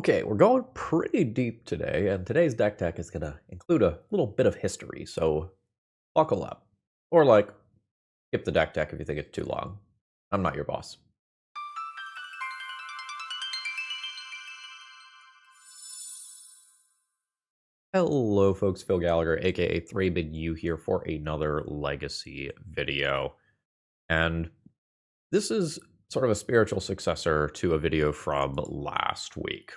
Okay, we're going pretty deep today, and today's deck tech is going to include a little bit of history, so buckle up. Or, skip the deck tech if you think it's too long. I'm not your boss. Hello, folks. Phil Gallagher, aka ThrabenU, here for another Legacy video. And this is sort of a spiritual successor to a video from last week.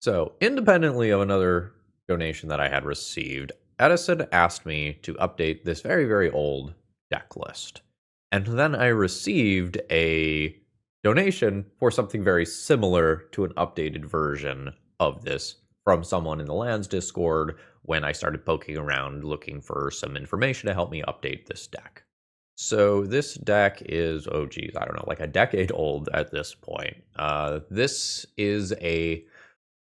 So, independently of another donation that I had received, Edison asked me to update this very, very old deck list. And then I received a donation for something very similar to an updated version of this from someone in the Lands Discord when I started poking around looking for some information to help me update this deck. So this deck is, I don't know, like a decade old at this point. This is a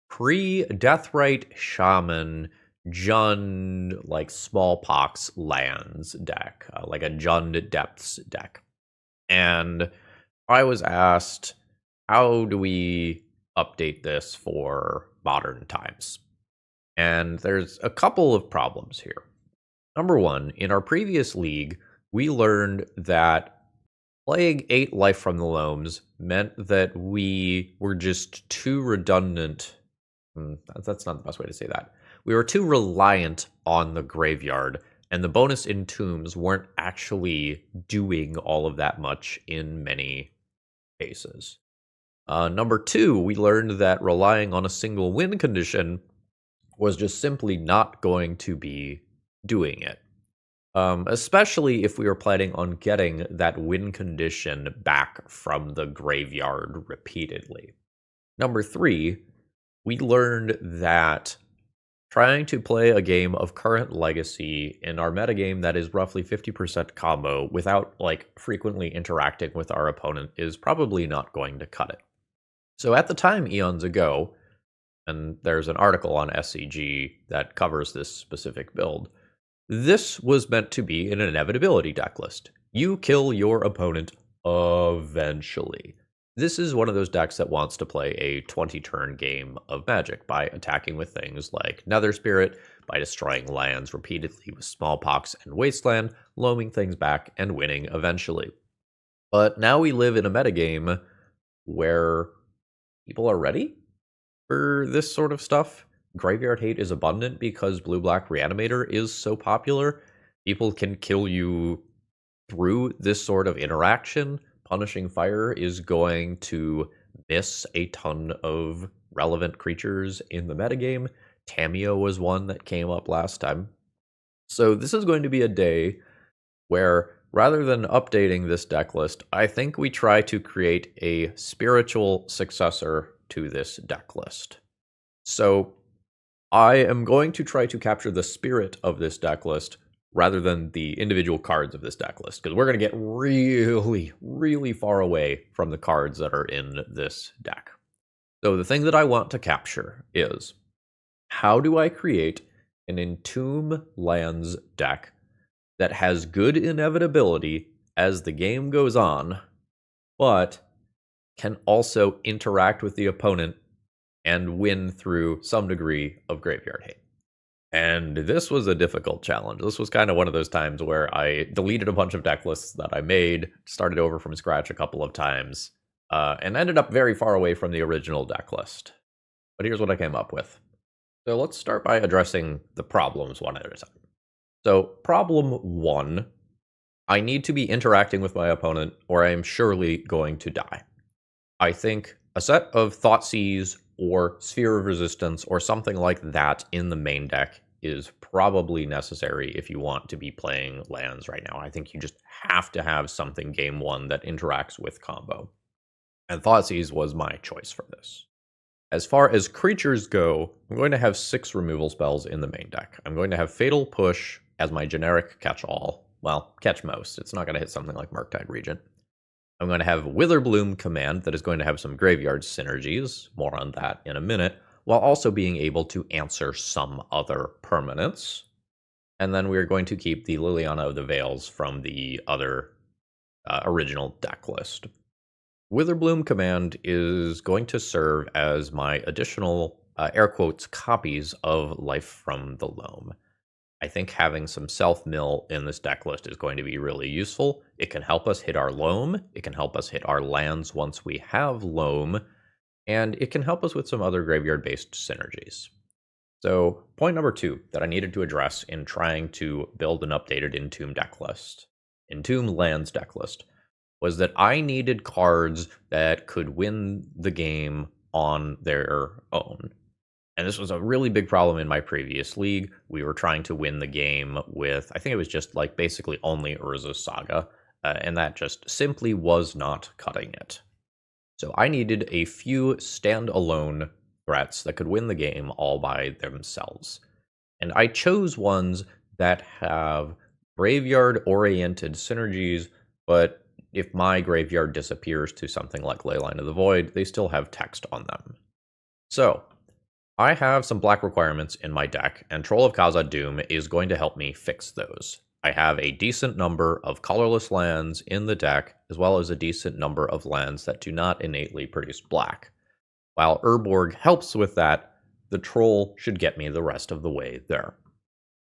pre-Deathrite Shaman Jund, smallpox lands deck, like a Jund Depths deck. And I was asked, how do we update this for modern times? And there's a couple of problems here. Number one, in our previous league, we learned that playing 8 Life from the Loams meant that we were just too redundant. That's not the best way to say that. We were too reliant on the graveyard, and the bonus entombs weren't actually doing all of that much in many cases. Number two, we learned that relying on a single win condition was just simply not going to be doing it. Especially if we were planning on getting that win condition back from the graveyard repeatedly. Number three, we learned that trying to play a game of current Legacy in our metagame that is roughly 50% combo without frequently interacting with our opponent is probably not going to cut it. So at the time, eons ago, and there's an article on SCG that covers this specific build, this was meant to be an inevitability deck list. You kill your opponent eventually. This is one of those decks that wants to play a 20-turn game of Magic by attacking with things like Nether Spirit, by destroying lands repeatedly with Smallpox and Wasteland, loaming things back, and winning eventually. But now we live in a metagame where people are ready for this sort of stuff. Graveyard hate is abundant because Blue-Black Reanimator is so popular. People can kill you through this sort of interaction. Punishing Fire is going to miss a ton of relevant creatures in the metagame. Tamiyo was one that came up last time. So this is going to be a day where, rather than updating this deck list, I think we try to create a spiritual successor to this deck list. So I am going to try to capture the spirit of this deck list rather than the individual cards of this deck list, because we're going to get really, really far away from the cards that are in this deck. So the thing that I want to capture is, how do I create an Entomb Lands deck that has good inevitability as the game goes on, but can also interact with the opponent and win through some degree of graveyard hate? And this was a difficult challenge. This was kind of one of those times where I deleted a bunch of deck lists that I made, started over from scratch a couple of times, and ended up very far away from the original deck list. But here's what I came up with. So let's start by addressing the problems one at a time. So problem one, I need to be interacting with my opponent or I am surely going to die. I think a set of Thoughtseize or Sphere of Resistance or something like that in the main deck is probably necessary if you want to be playing lands right now. I think you just have to have something game one that interacts with combo. And Thoughtseize was my choice for this. As far as creatures go, I'm going to have 6 removal spells in the main deck. I'm going to have Fatal Push as my generic catch-all. Well, catch most. It's not going to hit something like Murktide Regent. I'm going to have Witherbloom Command that is going to have some graveyard synergies, more on that in a minute, while also being able to answer some other permanents. And then we're going to keep the Liliana of the Veils from the other original deck list. Witherbloom command is going to serve as my additional, air quotes, copies of Life from the Loam. I think having some self-mill in this deck list is going to be really useful. It can help us hit our loam, it can help us hit our lands once we have loam, and it can help us with some other graveyard-based synergies. So, point number 2 that I needed to address in trying to build an updated Entomb deck list, Entomb Lands deck list, was that I needed cards that could win the game on their own. And this was a really big problem in my previous league. We were trying to win the game with, I think it was just like basically only Urza's Saga, and that just simply was not cutting it. So I needed a few standalone threats that could win the game all by themselves. And I chose ones that have graveyard-oriented synergies, but if my graveyard disappears to something like Leyline of the Void, they still have text on them. So, I have some black requirements in my deck, and Troll of Khazad-dum is going to help me fix those. I have a decent number of colorless lands in the deck, as well as a decent number of lands that do not innately produce black. While Urborg helps with that, the Troll should get me the rest of the way there.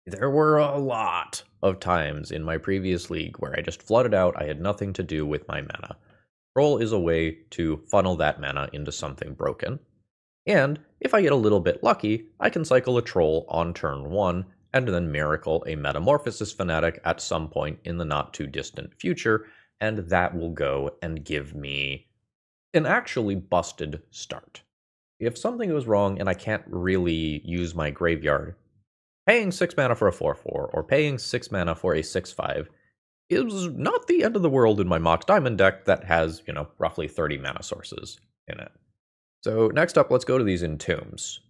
There were a lot of times in my previous league where I just flooded out, I had nothing to do with my mana. Troll is a way to funnel that mana into something broken. And if I get a little bit lucky, I can cycle a Troll on turn 1 and then miracle a Metamorphosis Fanatic at some point in the not too distant future, and that will go and give me an actually busted start. If something goes wrong and I can't really use my graveyard, paying 6 mana for a 4/4 or paying 6 mana for a 6/5 is not the end of the world in my Mox Diamond deck that has, roughly 30 mana sources in it. So next up, let's go to these Entombs.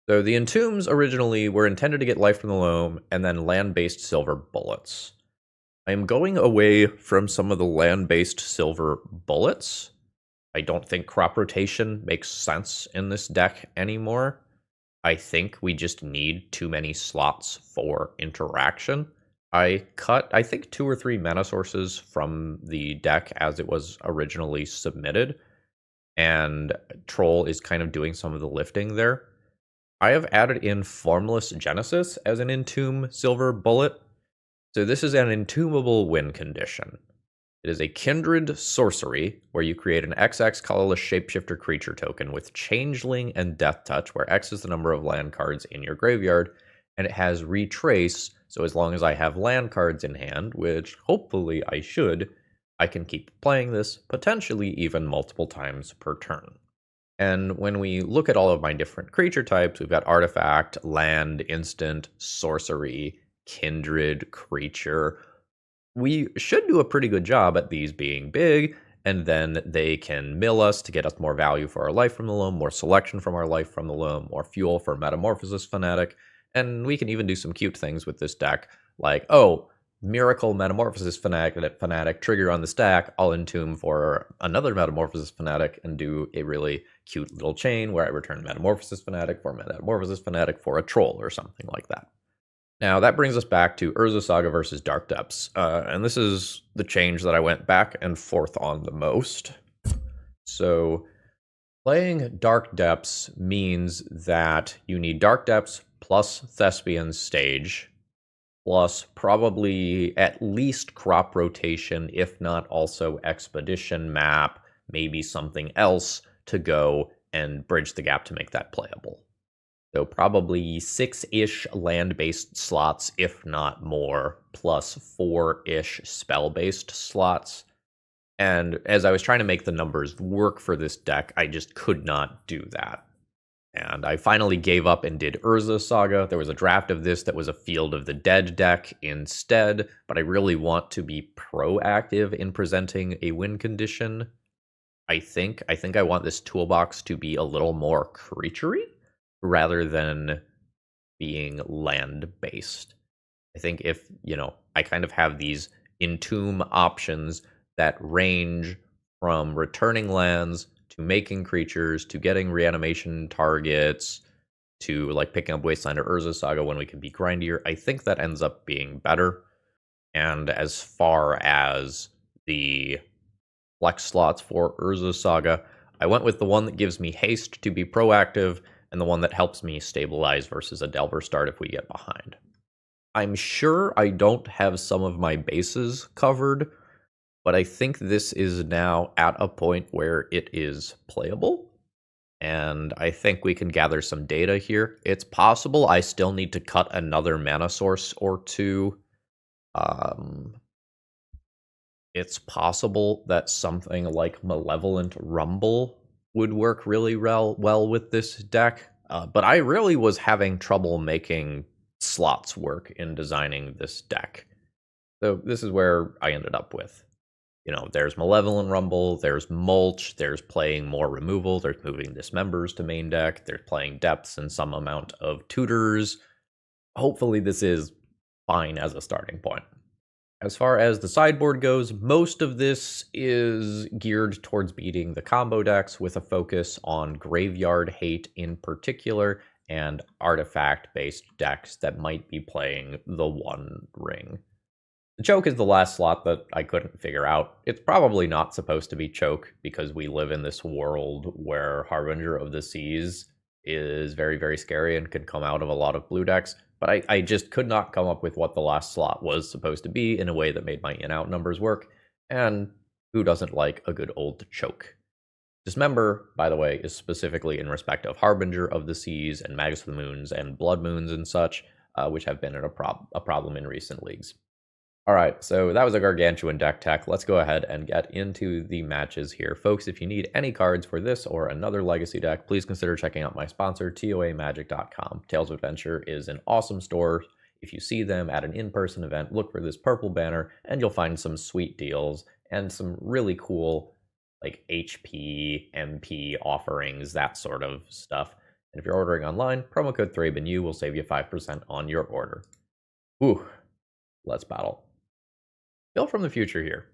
So the Entombs originally were intended to get Life from the Loam and then land-based silver bullets. I am going away from some of the land-based silver bullets. I don't think crop rotation makes sense in this deck anymore. I think we just need too many slots for interaction. I cut, I think, 2 or 3 mana sources from the deck as it was originally submitted, and Troll is kind of doing some of the lifting there. I have added in Formless Genesis as an Entomb silver bullet. So this is an entombable win condition. It is a kindred sorcery where you create an XX colorless shapeshifter creature token with Changeling and Death Touch, where X is the number of land cards in your graveyard, and it has Retrace, so as long as I have land cards in hand, which hopefully I should, I can keep playing this, potentially even multiple times per turn. And when we look at all of my different creature types, we've got Artifact, Land, Instant, Sorcery, Kindred, Creature. We should do a pretty good job at these being big, and then they can mill us to get us more value for our Life from the Loam, more selection from our Life from the Loam, more fuel for Metamorphosis Fanatic, and we can even do some cute things with this deck, like, Miracle Metamorphosis Fanatic trigger on the stack, I'll entomb for another Metamorphosis Fanatic and do a really cute little chain where I return Metamorphosis Fanatic for a Troll or something like that. Now, that brings us back to Urza Saga versus Dark Depths, and this is the change that I went back and forth on the most. So, playing Dark Depths means that you need Dark Depths plus Thespian Stage, plus probably at least crop rotation, if not also expedition map, maybe something else to go and bridge the gap to make that playable. So probably 6-ish land-based slots, if not more, plus 4-ish spell-based slots. And as I was trying to make the numbers work for this deck, I just could not do that. And I finally gave up and did Urza Saga. There was a draft of this that was a Field of the Dead deck instead, but I really want to be proactive in presenting a win condition. I think I want this toolbox to be a little more creaturey rather than being land-based. I think if, I kind of have these entomb options that range from returning lands to making creatures, to getting reanimation targets, to like picking up Wasteland or Urza Saga when we can be grindier, I think that ends up being better. And as far as the flex slots for Urza Saga. I went with the one that gives me haste to be proactive, and the one that helps me stabilize versus a Delver start if we get behind. I'm sure I don't have some of my bases covered, but I think this is now at a point where it is playable, and I think we can gather some data here. It's possible I still need to cut another mana source or two. It's possible that something like Malevolent Rumble would work really well with this deck, but I really was having trouble making slots work in designing this deck. So this is where I ended up with. There's Malevolent Rumble, there's Mulch, there's playing more removal, there's moving Dismembers to main deck, there's playing Depths and some amount of Tutors. Hopefully this is fine as a starting point. As far as the sideboard goes, most of this is geared towards beating the combo decks with a focus on Graveyard Hate in particular and artifact-based decks that might be playing the One Ring. The Choke is the last slot that I couldn't figure out. It's probably not supposed to be Choke because we live in this world where Harbinger of the Seas is very, very scary and can come out of a lot of blue decks. But I just could not come up with what the last slot was supposed to be in a way that made my in-out numbers work. And who doesn't like a good old Choke? Dismember, by the way, is specifically in respect of Harbinger of the Seas and Magus of the Moons and Blood Moons and such, which have been a problem in recent leagues. Alright, so that was a gargantuan deck tech. Let's go ahead and get into the matches here. Folks, if you need any cards for this or another Legacy deck, please consider checking out my sponsor, TOAMagic.com. Tales of Adventure is an awesome store. If you see them at an in-person event, look for this purple banner, and you'll find some sweet deals and some really cool, like, HP, MP offerings, that sort of stuff. And if you're ordering online, promo code ThrabenU will save you 5% on your order. Ooh, let's battle. Bill from the future here.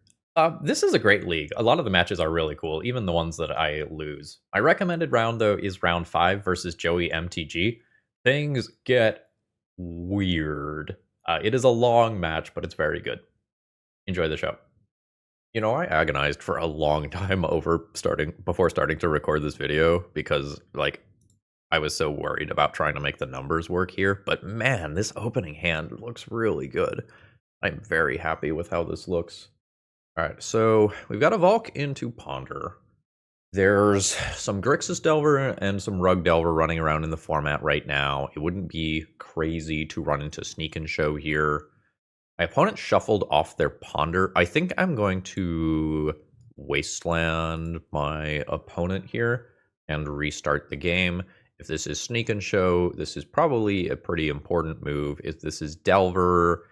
This is a great league. A lot of the matches are really cool, even the ones that I lose. My recommended round, though, is round 5 versus Joey MTG. Things get weird. It is a long match, but it's very good. Enjoy the show. I agonized for a long time before starting to record this video because, I was so worried about trying to make the numbers work here. But man, this opening hand looks really good. I'm very happy with how this looks. All right, so we've got a Valk into Ponder. There's some Grixis Delver and some Rug Delver running around in the format right now. It wouldn't be crazy to run into Sneak and Show here. My opponent shuffled off their Ponder. I think I'm going to Wasteland my opponent here and restart the game. If this is Sneak and Show, this is probably a pretty important move. If this is Delver,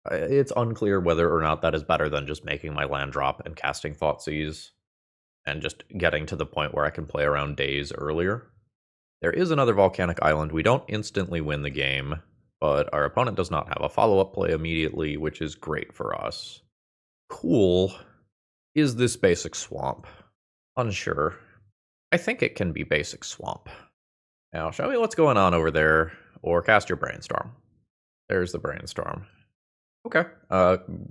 it's unclear whether or not that is better than just making my land drop and casting Thoughtseize and just getting to the point where I can play around days earlier. There is another Volcanic Island. We don't instantly win the game, but our opponent does not have a follow-up play immediately, which is great for us. Cool. Is this basic Swamp? Unsure. I think it can be basic Swamp. Now, show me what's going on over there, or cast your Brainstorm. There's the Brainstorm. Okay,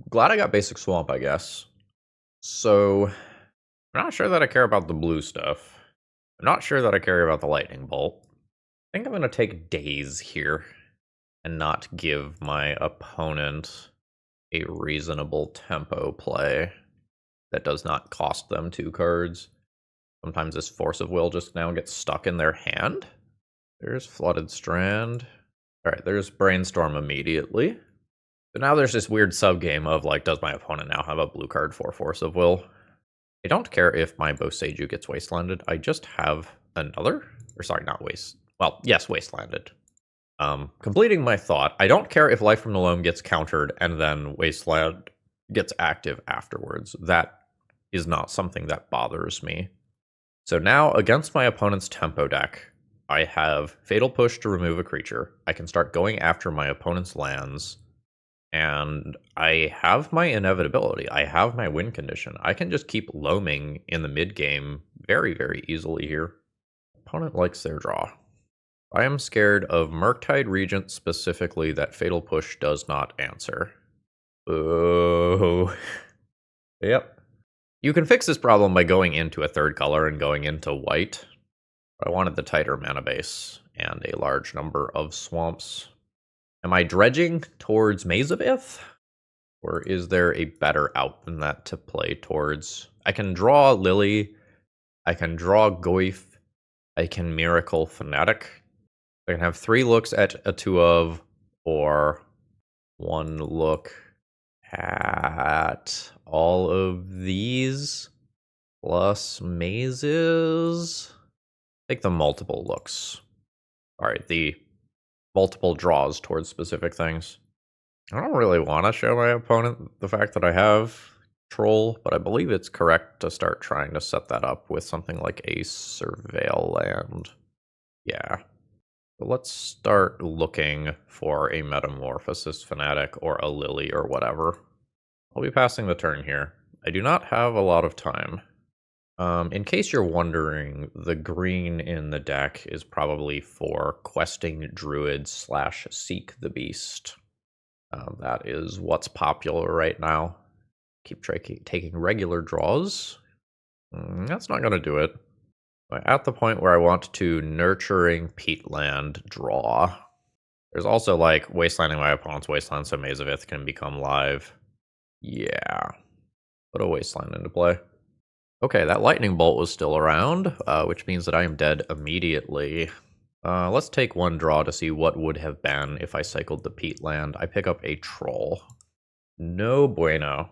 glad I got basic Swamp, I guess. So, I'm not sure that I care about the blue stuff. I'm not sure that I care about the Lightning Bolt. I think I'm going to take Daze here and not give my opponent a reasonable tempo play that does not cost them 2 cards. Sometimes this Force of Will just now gets stuck in their hand. There's Flooded Strand. Alright, there's Brainstorm immediately. So now there's this weird sub-game of, does my opponent now have a blue card for Force of Will? I don't care if my Boseiju gets Wastelanded. I just have another? Or sorry, not Waste. Well, yes, Wastelanded. Completing my thought, I don't care if Life from the Loam gets countered and then Wasteland gets active afterwards. That is not something that bothers me. So now, against my opponent's tempo deck, I have Fatal Push to remove a creature. I can start going after my opponent's lands. And I have my inevitability. I have my win condition. I can just keep loaming in the mid-game very, very easily here. Opponent likes their draw. I am scared of Murktide Regent specifically that Fatal Push does not answer. Oh. Yep. You can fix this problem by going into a third color and going into white. But I wanted the tighter mana base and a large number of swamps. Am I dredging towards Maze of Ith? Or is there a better out than that to play towards? I can draw Lily. I can draw Goyf. I can Miracle Fanatic. I can have 3 looks at a 2 of, or 1 look at all of these plus mazes. Take the multiple looks. Alright, the multiple draws towards specific things. I don't really want to show my opponent the fact that I have Troll, but I believe it's correct to start trying to set that up with something like a Surveil Land. Yeah. So let's start looking for a Metamorphosis Fanatic or a Lily or whatever. I'll be passing the turn here. I do not have a lot of time. In case you're wondering, the green in the deck is probably for questing druid / seek the beast. That is what's popular right now. Keep taking regular draws. That's not going to do it. I'm at the point where I want to nurturing peatland draw. There's also like wastelanding my opponent's wasteland so Maze of Ith can become live. Yeah. Put a wasteland into play. Okay, that lightning bolt was still around, which means that I am dead immediately. Let's take 1 draw to see what would have been if I cycled the peatland. I pick up a troll. No bueno.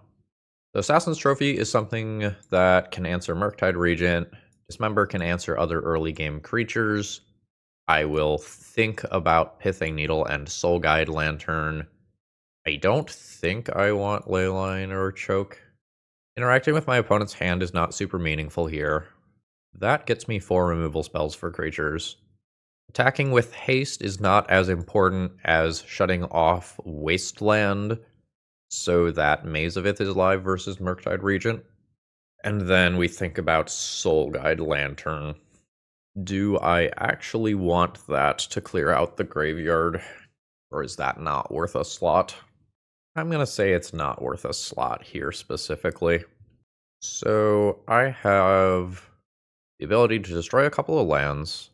The Assassin's Trophy is something that can answer Murktide Regent. Dismember can answer other early game creatures. I will think about Pithing Needle and Soul Guide Lantern. I don't think I want Leyline or Choke. Interacting with my opponent's hand is not super meaningful here. That gets me 4 removal spells for creatures. Attacking with haste is not as important as shutting off Wasteland so that Maze of Ith is live versus Murktide Regent. And then we think about Soul Guide Lantern. Do I actually want that to clear out the graveyard? Or is that not worth a slot? I'm going to say it's not worth a slot here specifically. So I have the ability to destroy a couple of lands.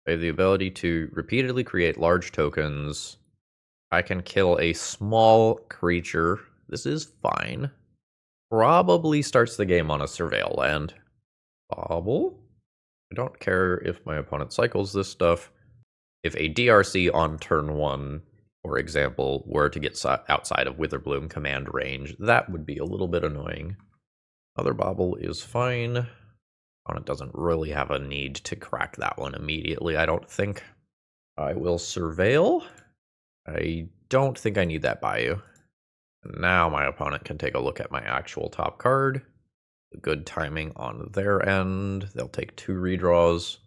I have the ability to repeatedly create large tokens. I can kill a small creature. This is fine. Probably starts the game on a Surveil Land. Bobble? I don't care if my opponent cycles this stuff. If a DRC on turn 1, for example, were to get outside of Witherbloom command range, that would be a little bit annoying. Other Bobble is fine. Opponent doesn't really have a need to crack that one immediately, I don't think. I will Surveil. I don't think I need that Bayou. Now my opponent can take a look at my actual top card. Good timing on their end. They'll take 2 redraws.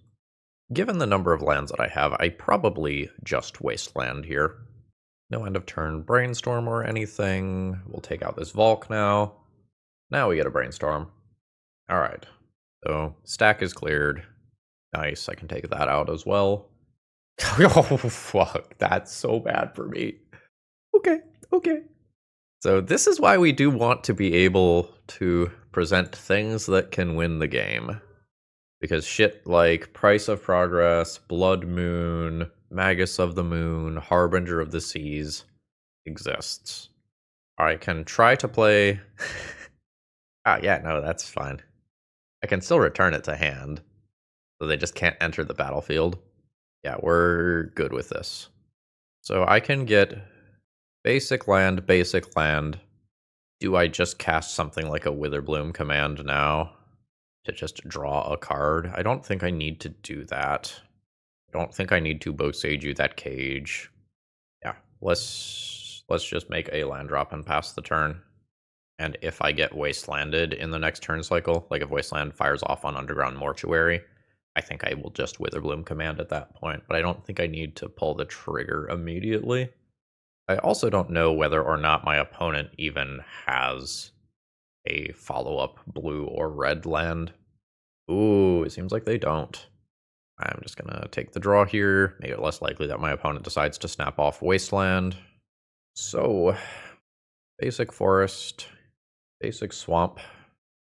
Given the number of lands that I have, I probably just Wasteland here. No end of turn Brainstorm or anything. We'll take out this Volk now. Now we get a Brainstorm. Alright. So, stack is cleared. Nice, I can take that out as well. Oh, fuck. That's so bad for me. Okay. So this is why we do want to be able to present things that can win the game. Because shit like Price of Progress, Blood Moon, Magus of the Moon, Harbinger of the Seas exists. I can try to play... yeah, no, that's fine. I can still return it to hand. So they just can't enter the battlefield. Yeah, we're good with this. So I can get basic land. Do I just cast something like a Witherbloom command now to just draw a card? I don't think I need to do that. I don't think I need to Boseiju that cage. Yeah, let's just make a land drop and pass the turn. And if I get Wastelanded in the next turn cycle, like if Wasteland fires off on Underground Mortuary, I think I will just Witherbloom command at that point, but I don't think I need to pull the trigger immediately. I also don't know whether or not my opponent even has a follow-up blue or red land. Ooh, it seems like they don't. I'm just going to take the draw here, make it less likely that my opponent decides to snap off Wasteland. So, basic forest, basic swamp.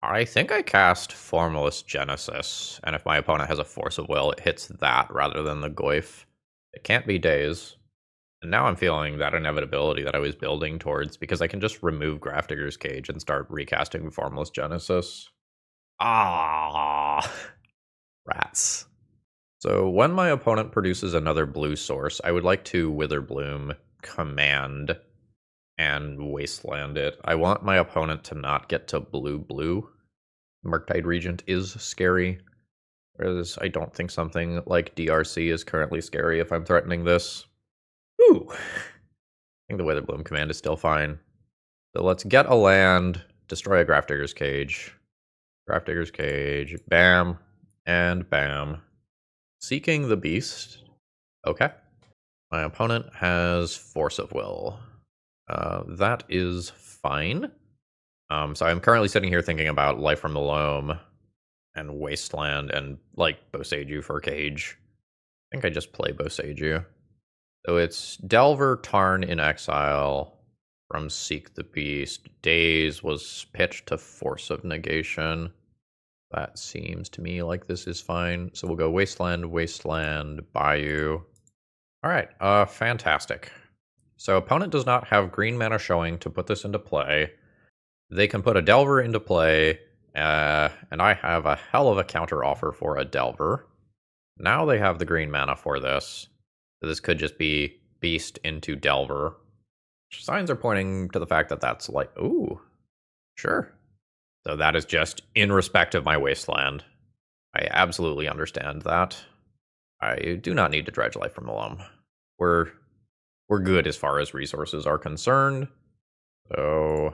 I think I cast Formless Genesis, and if my opponent has a Force of Will, it hits that rather than the Goyf. It can't be Daze. And now I'm feeling that inevitability that I was building towards, because I can just remove Grafdigger's Cage and start recasting Formless Genesis. Ah, rats. So when my opponent produces another blue source, I would like to Witherbloom, Command, and Wasteland it. I want my opponent to not get to blue-blue. Murktide Regent is scary, whereas I don't think something like DRC is currently scary if I'm threatening this. Ooh. I think the Witherbloom command is still fine. So let's get a land, destroy a Grafdigger's Cage. Grafdigger's Cage, bam, and bam. Seeking the Beast. Okay. My opponent has Force of Will. That is fine. So I'm currently sitting here thinking about Life from the Loam and Wasteland and, like, Boseiju for Cage. I think I just play Boseiju. So it's Delver, Tarn in exile from Seek the Beast. Daze was pitched to Force of Negation. That seems to me like this is fine. So we'll go Wasteland, Wasteland, Bayou. Alright, fantastic. So opponent does not have green mana showing to put this into play. They can put a Delver into play, and I have a hell of a counter offer for a Delver. Now they have the green mana for this. So this could just be Beast into Delver. Signs are pointing to the fact that that's like, ooh, sure. So that is just in respect of my Wasteland. I absolutely understand that. I do not need to dredge Life from the Loam. We're good as far as resources are concerned. So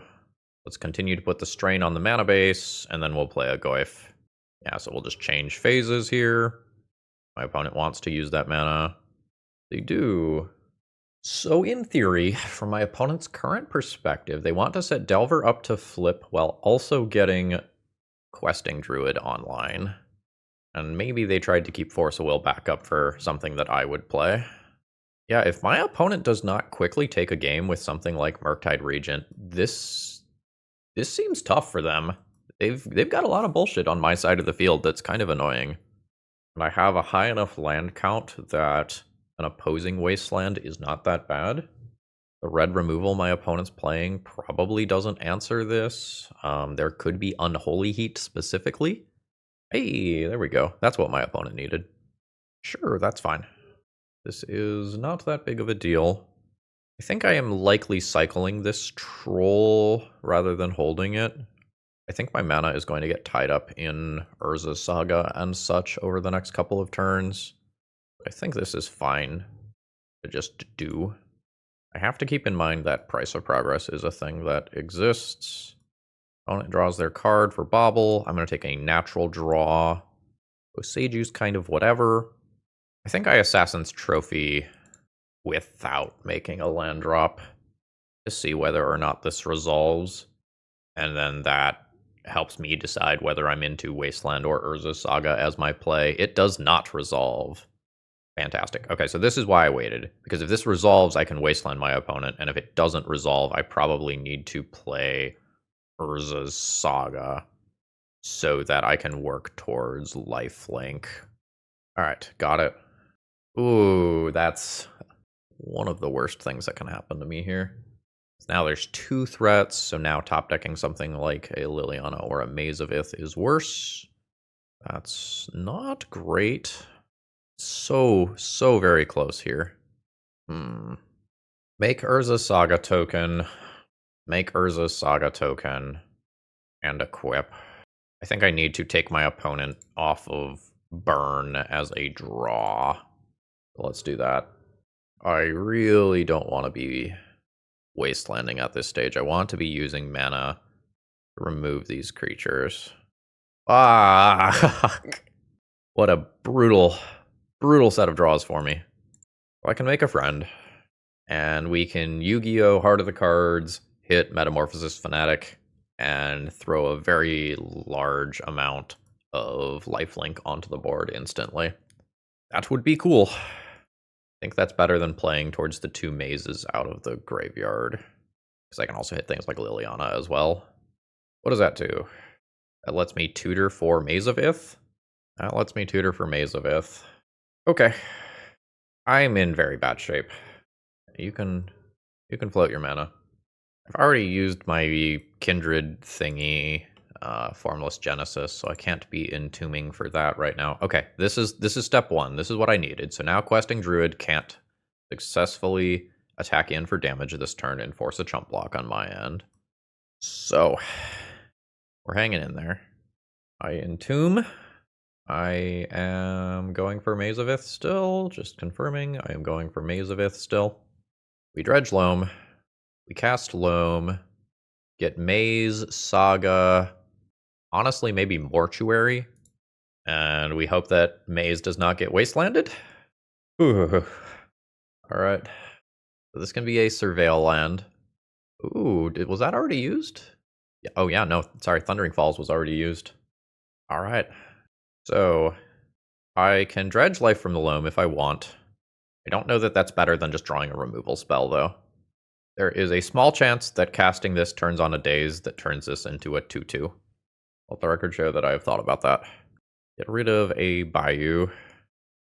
let's continue to put the strain on the mana base, and then we'll play a Goyf. Yeah, so we'll just change phases here. My opponent wants to use that mana. They do. So in theory, from my opponent's current perspective, they want to set Delver up to flip while also getting Questing Druid online. And maybe they tried to keep Force of Will back up for something that I would play. Yeah, if my opponent does not quickly take a game with something like Murktide Regent, this seems tough for them. They've got a lot of bullshit on my side of the field that's kind of annoying. And I have a high enough land count that an opposing Wasteland is not that bad. The red removal my opponent's playing probably doesn't answer this. There could be Unholy Heat specifically. Hey, there we go. That's what my opponent needed. Sure, that's fine. This is not that big of a deal. I think I am likely cycling this Troll rather than holding it. I think my mana is going to get tied up in Urza's Saga and such over the next couple of turns. I think this is fine to just do. I have to keep in mind that Price of Progress is a thing that exists. Opponent draws their card for Bobble. I'm going to take a natural draw. Oseiju's kind of whatever. I think I Assassin's Trophy without making a land drop to see whether or not this resolves. And then that helps me decide whether I'm into Wasteland or Urza's Saga as my play. It does not resolve. Fantastic. Okay, so this is why I waited. Because if this resolves, I can Wasteland my opponent. And if it doesn't resolve, I probably need to play Urza's Saga so that I can work towards lifelink. Alright, got it. Ooh, that's one of the worst things that can happen to me here. Now there's 2 threats, so now top decking something like a Liliana or a Maze of Ith is worse. That's not great. So very close here. Make Urza's Saga token. Make Urza's Saga token. And equip. I think I need to take my opponent off of burn as a draw. Let's do that. I really don't want to be wastelanding at this stage. I want to be using mana to remove these creatures. Ah! What a brutal set of draws for me. Well, I can make a friend. And we can Yu-Gi-Oh! Heart of the Cards, hit Metamorphosis Fanatic, and throw a very large amount of lifelink onto the board instantly. That would be cool. I think that's better than playing towards the 2 mazes out of the graveyard. Because I can also hit things like Liliana as well. What does that do? That lets me tutor for Maze of Ith. That lets me tutor for Maze of Ith. Okay. I'm in very bad shape. You can float your mana. I've already used my kindred thingy, Formless Genesis, so I can't be entombing for that right now. Okay, this is step one. This is what I needed. So now questing Druid can't successfully attack in for damage this turn and force a chump block on my end. So we're hanging in there. I entomb. I am going for Maze of Ith still. Just confirming. I am going for Maze of Ith still. We dredge Loam. We cast Loam. Get Maze, Saga. Honestly, maybe Mortuary. And we hope that Maze does not get wastelanded. All right. So this can be a Surveil land. Ooh, was that already used? Yeah, oh yeah, no, sorry, Thundering Falls was already used. All right. So I can dredge Life from the Loam if I want. I don't know that that's better than just drawing a removal spell, though. There is a small chance that casting this turns on a daze that turns this into a 2/2. Let the record show that I have thought about that. Get rid of a Bayou.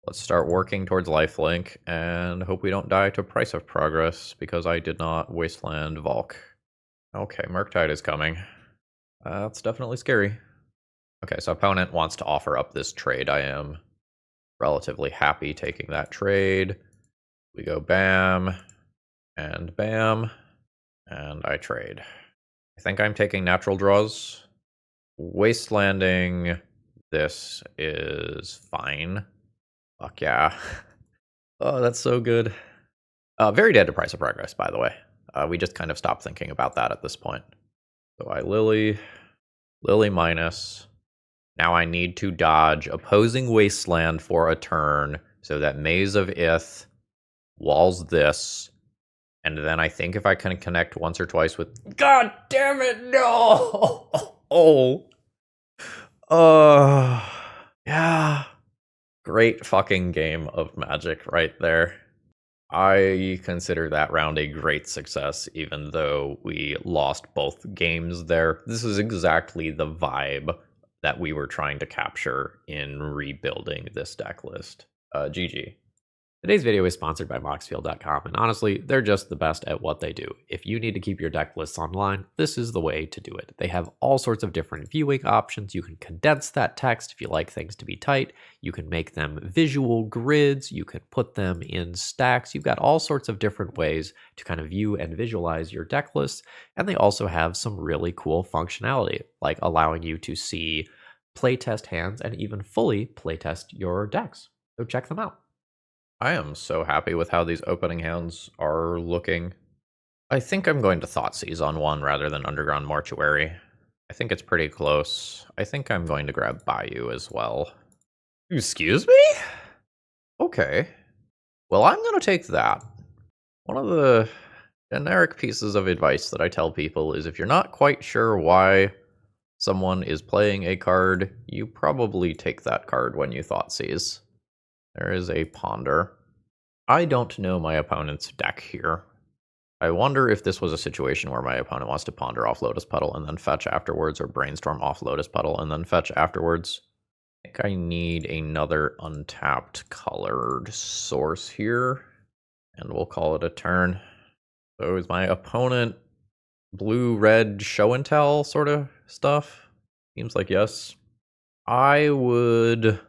Let's start working towards lifelink and hope we don't die to Price of Progress because I did not wasteland Volk. Okay, Murktide is coming. That's definitely scary. Okay, so opponent wants to offer up this trade. I am relatively happy taking that trade. We go bam, and bam, and I trade. I think I'm taking natural draws. Wastelanding this is fine. Fuck yeah. Oh, that's so good. Very dead to Price of Progress, by the way. We just kind of stopped thinking about that at this point. So I Lily minus. Now I need to dodge opposing Wasteland for a turn so that Maze of Ith walls this. And then I think if I can connect once or twice with... God damn it, no! Yeah. Great fucking game of Magic right there. I consider that round a great success, even though we lost both games there. This is exactly the vibe that we were trying to capture in rebuilding this deck list. GG. Today's video is sponsored by Moxfield.com, and honestly, they're just the best at what they do. If you need to keep your deck lists online, this is the way to do it. They have all sorts of different viewing options. You can condense that text if you like things to be tight. You can make them visual grids. You can put them in stacks. You've got all sorts of different ways to kind of view and visualize your deck lists. And they also have some really cool functionality, like allowing you to see playtest hands and even fully playtest your decks. So check them out. I am so happy with how these opening hands are looking. I think I'm going to Thoughtseize on one rather than Underground Mortuary. I think it's pretty close. I think I'm going to grab Bayou as well. Excuse me? Okay. Well, I'm going to take that. One of the generic pieces of advice that I tell people is if you're not quite sure why someone is playing a card, you probably take that card when you Thoughtseize. There is a Ponder. I don't know my opponent's deck here. I wonder if this was a situation where my opponent wants to Ponder off Lotus Petal and then fetch afterwards, or Brainstorm off Lotus Petal and then fetch afterwards. I think I need another untapped colored source here, and we'll call it a turn. So is my opponent blue-red show and tell sort of stuff? Seems like yes. I would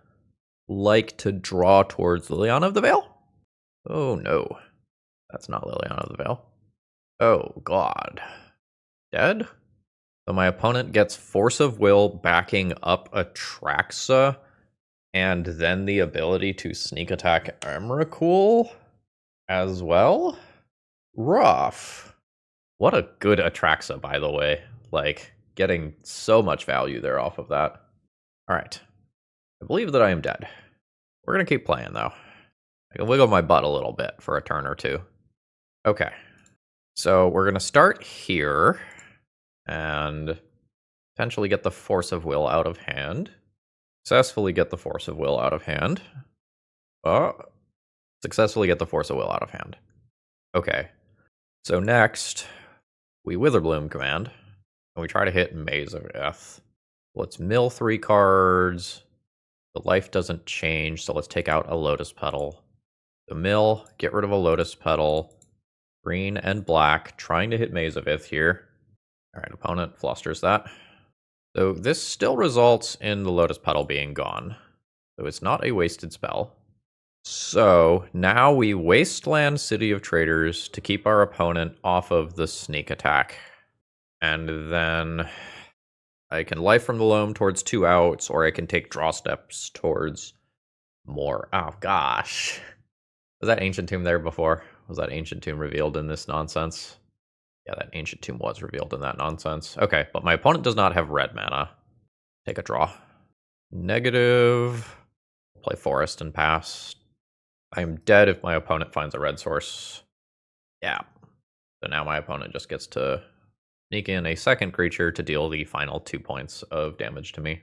like to draw towards Liliana of the Veil. Oh no, that's not Liliana of the Veil. Oh god. Dead? So my opponent gets Force of Will backing up Atraxa, and then the ability to sneak attack Emrakul as well? Rough. What a good Atraxa, by the way. Like, getting so much value there off of that. Alright. I believe that I am dead. We're going to keep playing, though. I can wiggle my butt a little bit for a turn or two. Okay. So we're going to start here and potentially get the Force of Will out of hand. Successfully get the Force of Will out of hand. Successfully get the Force of Will out of hand. Okay. So next, we Witherbloom command, and we try to hit Maze of Ith. Let's mill 3 cards. The life doesn't change, so let's take out a Lotus Petal. The mill, get rid of a Lotus Petal. Green and black, trying to hit Maze of Ith here. Alright, opponent flusters that. So this still results in the Lotus Petal being gone. So it's not a wasted spell. So now we wasteland City of Traders to keep our opponent off of the sneak attack. And then I can life from the loam towards 2 outs, or I can take draw steps towards more. Oh gosh. Was that Ancient Tomb there before? Was that Ancient Tomb revealed in this nonsense? Yeah, that Ancient Tomb was revealed in that nonsense. Okay, but my opponent does not have red mana. Take a draw. Negative. Play Forest and pass. I'm dead if my opponent finds a red source. Yeah. So now my opponent just gets to sneak in a second creature to deal the final 2 points of damage to me.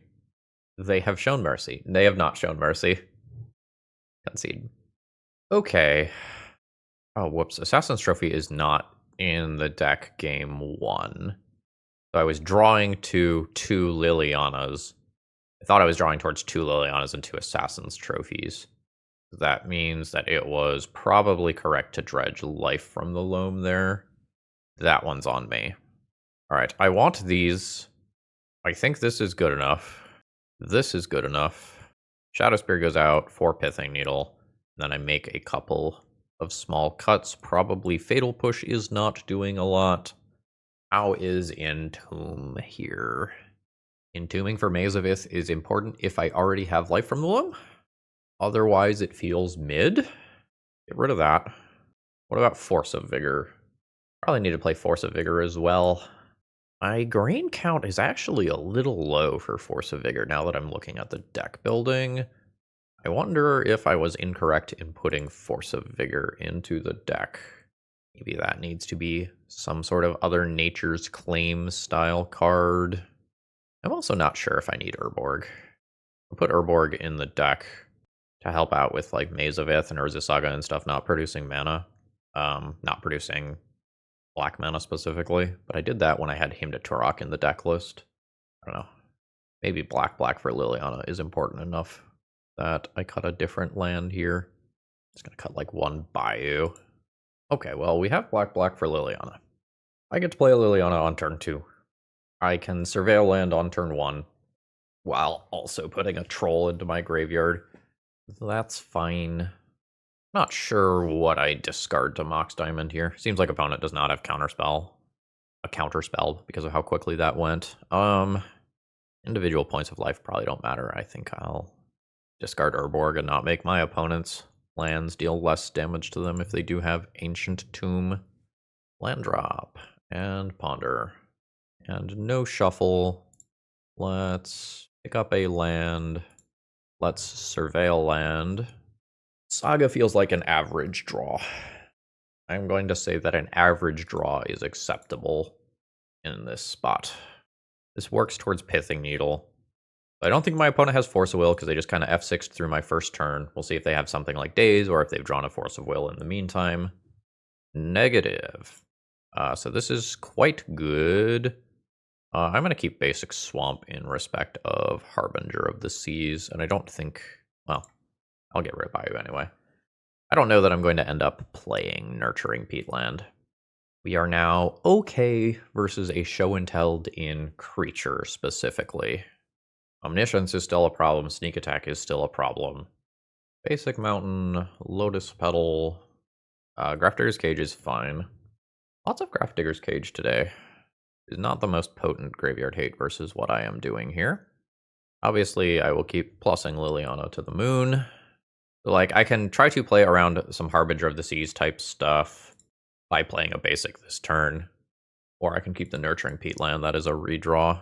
They have shown mercy. They have not shown mercy. Concede. Okay. Oh, whoops. Assassin's Trophy is not in the deck game 1. So I was drawing to 2 Lilianas. I thought I was drawing towards 2 Lilianas and 2 Assassin's Trophies. That means that it was probably correct to dredge life from the loam there. That one's on me. Alright, I want these. I think this is good enough. This is good enough. Shadow Spear goes out, 4 Pithing Needle. Then I make a couple of small cuts. Probably Fatal Push is not doing a lot. How is Entomb here? Entombing for Maze of Ith is important if I already have life from the loam. Otherwise, it feels mid. Get rid of that. What about Force of Vigor? Probably need to play Force of Vigor as well. My grain count is actually a little low for Force of Vigor now that I'm looking at the deck building. I wonder if I was incorrect in putting Force of Vigor into the deck. Maybe that needs to be some sort of other Nature's Claim style card. I'm also not sure if I need Urborg. I'll put Urborg in the deck to help out with like Maze of Ith and Urza Saga and stuff not producing mana. Not producing black mana specifically, but I did that when I had Hymn to Turok in the deck list. I don't know. Maybe black for Liliana is important enough that I cut a different land here. It's gonna cut like 1 Bayou. Okay, well, we have black for Liliana. I get to play a Liliana on turn 2. I can surveil land on turn 1 while also putting a troll into my graveyard. That's fine. Not sure what I discard to Mox Diamond here. Seems like opponent does not have counterspell. A counterspell because of how quickly that went. Individual points of life probably don't matter. I think I'll discard Urborg and not make my opponent's lands deal less damage to them if they do have Ancient Tomb. Land drop and ponder. And no shuffle. Let's pick up a land. Let's surveil land. Saga feels like an average draw. I'm going to say that an average draw is acceptable in this spot. This works towards Pithing Needle. I don't think my opponent has Force of Will because they just kind of F6'd through my first turn. We'll see if they have something like Daze or if they've drawn a Force of Will in the meantime. Negative. So this is quite good. I'm going to keep basic Swamp in respect of Harbinger of the Seas, and I don't think, well, I'll get rid of Bayou anyway. I don't know that I'm going to end up playing Nurturing Peatland. We are now okay versus a Show and Tell in creature specifically. Omniscience is still a problem, Sneak Attack is still a problem. Basic Mountain, Lotus Petal, Grafdigger's Cage is fine. Lots of Grafdigger's Cage today. Is not the most potent graveyard hate versus what I am doing here. Obviously, I will keep plussing Liliana to the moon. So, like, I can try to play around some Harbinger of the Seas type stuff by playing a basic this turn. Or I can keep the Nurturing Peatland, that is a redraw.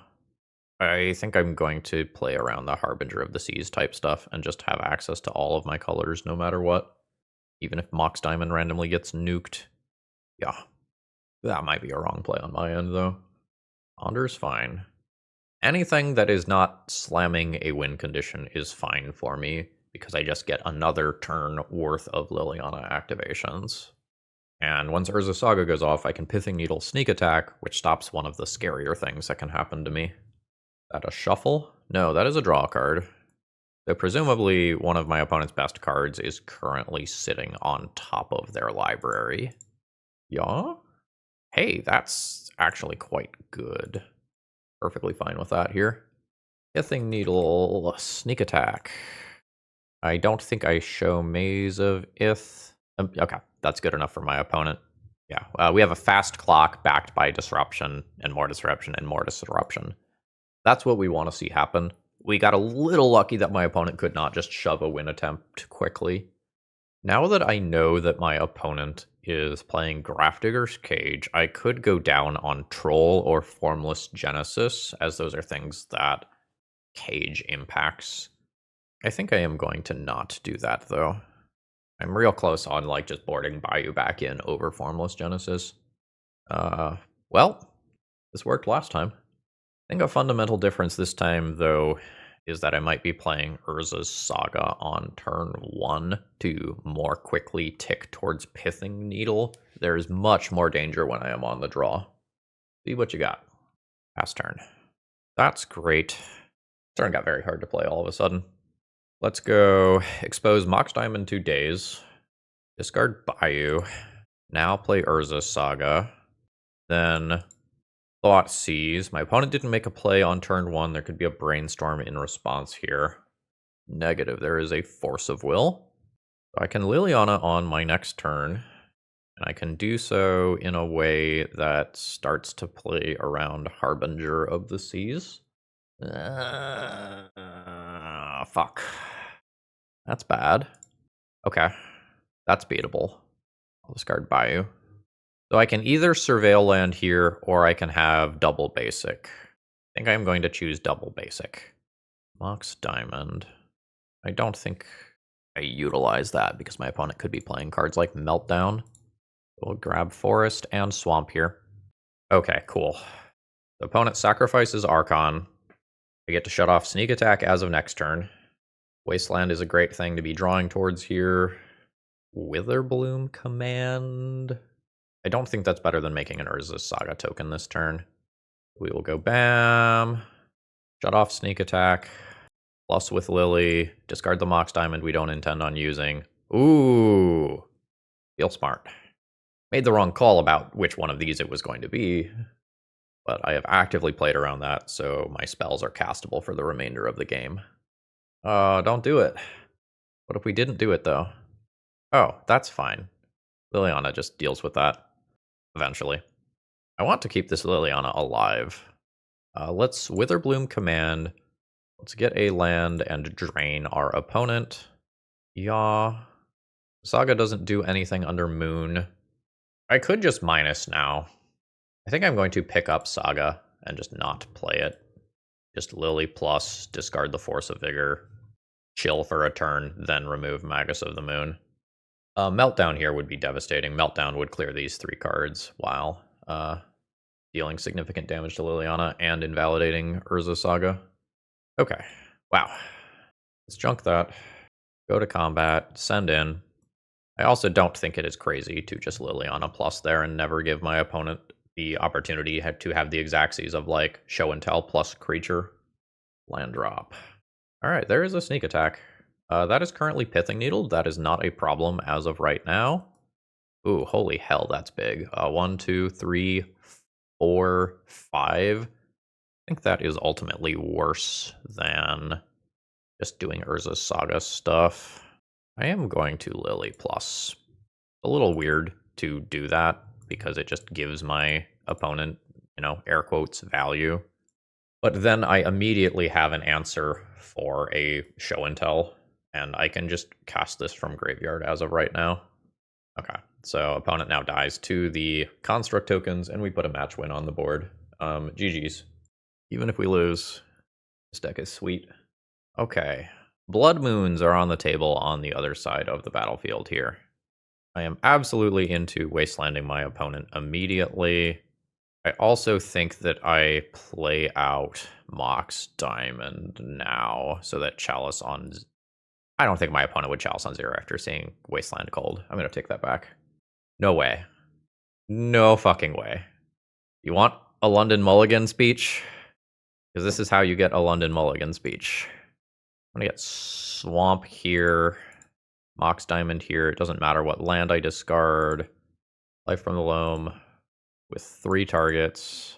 I think I'm going to play around the Harbinger of the Seas type stuff and just have access to all of my colors no matter what. Even if Mox Diamond randomly gets nuked. Yeah. That might be a wrong play on my end, though. Ponder's fine. Anything that is not slamming a win condition is fine for me, because I just get another turn worth of Liliana activations. And once Urza Saga goes off, I can Pithing Needle Sneak Attack, which stops one of the scarier things that can happen to me. That a shuffle? No, that is a draw card. So presumably one of my opponent's best cards is currently sitting on top of their library. Yeah? Hey, that's actually quite good. Perfectly fine with that here. Ithing Needle, Sneak Attack. I don't think I show Maze of Ith. Okay, that's good enough for my opponent. Yeah, we have a fast clock backed by disruption and more disruption and more disruption. That's what we want to see happen. We got a little lucky that my opponent could not just shove a win attempt quickly. Now that I know that my opponent is playing Grafdigger's Cage, I could go down on Troll or Formless Genesis, as those are things that Cage impacts. I think I am going to not do that, though. I'm real close on, like, just boarding Bayou back in over Formless Genesis. Well, this worked last time. I think a fundamental difference this time, though, is that I might be playing Urza's Saga on turn 1 to more quickly tick towards Pithing Needle. There's much more danger when I am on the draw. See what you got. Pass turn. That's great. Turn got very hard to play all of a sudden. Let's go expose Mox Diamond 2 days. Discard Bayou. Now play Urza's Saga. Then Thought Seize. My opponent didn't make a play on turn 1. There could be a Brainstorm in response here. Negative. There is a Force of Will. So I can Liliana on my next turn. And I can do so in a way that starts to play around Harbinger of the Seas. Fuck. That's bad. Okay. That's beatable. I'll discard Bayou. So I can either Surveil land here, or I can have double basic. I think I'm going to choose double basic. Mox Diamond. I don't think I utilize that because my opponent could be playing cards like Meltdown. We'll grab Forest and Swamp here. Okay, cool. The opponent sacrifices Archon. I get to shut off Sneak Attack as of next turn. Wasteland is a great thing to be drawing towards here. Witherbloom Command. I don't think that's better than making an Urza's Saga token this turn. We will go Bam. Shut off Sneak Attack. Plus with Lily. Discard the Mox Diamond we don't intend on using. Ooh. Feel smart. Made the wrong call about which one of these it was going to be. But I have actively played around that, so my spells are castable for the remainder of the game. Don't do it. What if we didn't do it, though? Oh, that's fine. Liliana just deals with that eventually. I want to keep this Liliana alive. Let's Witherbloom Command. Let's get a land and drain our opponent. Yeah. Saga doesn't do anything under Moon. I could just minus now. I think I'm going to pick up Saga and just not play it. Just Lily plus, discard the Force of Vigor, chill for a turn, then remove Magus of the Moon. Meltdown here would be devastating. Meltdown would clear these 3 cards while dealing significant damage to Liliana and invalidating Urza Saga. Okay. Wow. Let's junk that. Go to combat. Send in. I also don't think it is crazy to just Liliana plus there and never give my opponent the opportunity to have the Exacxes of, like, Show and Tell plus creature. Land drop. Alright, there is a Sneak Attack. That is currently Pithing Needle. That is not a problem as of right now. Ooh, holy hell, that's big. 1, 2, 3, 4, 5. I think that is ultimately worse than just doing Urza's Saga stuff. I am going to Lily plus. A little weird to do that because it just gives my opponent, air quotes, value. But then I immediately have an answer for a Show and Tell, and I can just cast this from graveyard as of right now. Okay, so opponent now dies to the construct tokens, and we put a match win on the board. GG's. Even if we lose, this deck is sweet. Okay, Blood Moons are on the table on the other side of the battlefield here. I am absolutely into wastelanding my opponent immediately. I also think that I play out Mox Diamond now so that Chalice on... I don't think my opponent would Chalice on 0 after seeing Wasteland Cold. I'm going to take that back. No way. No fucking way. You want a London Mulligan speech? Because this is how you get a London Mulligan speech. I'm going to get Swamp here, Mox Diamond here. It doesn't matter what land I discard. Life from the Loam with 3 targets.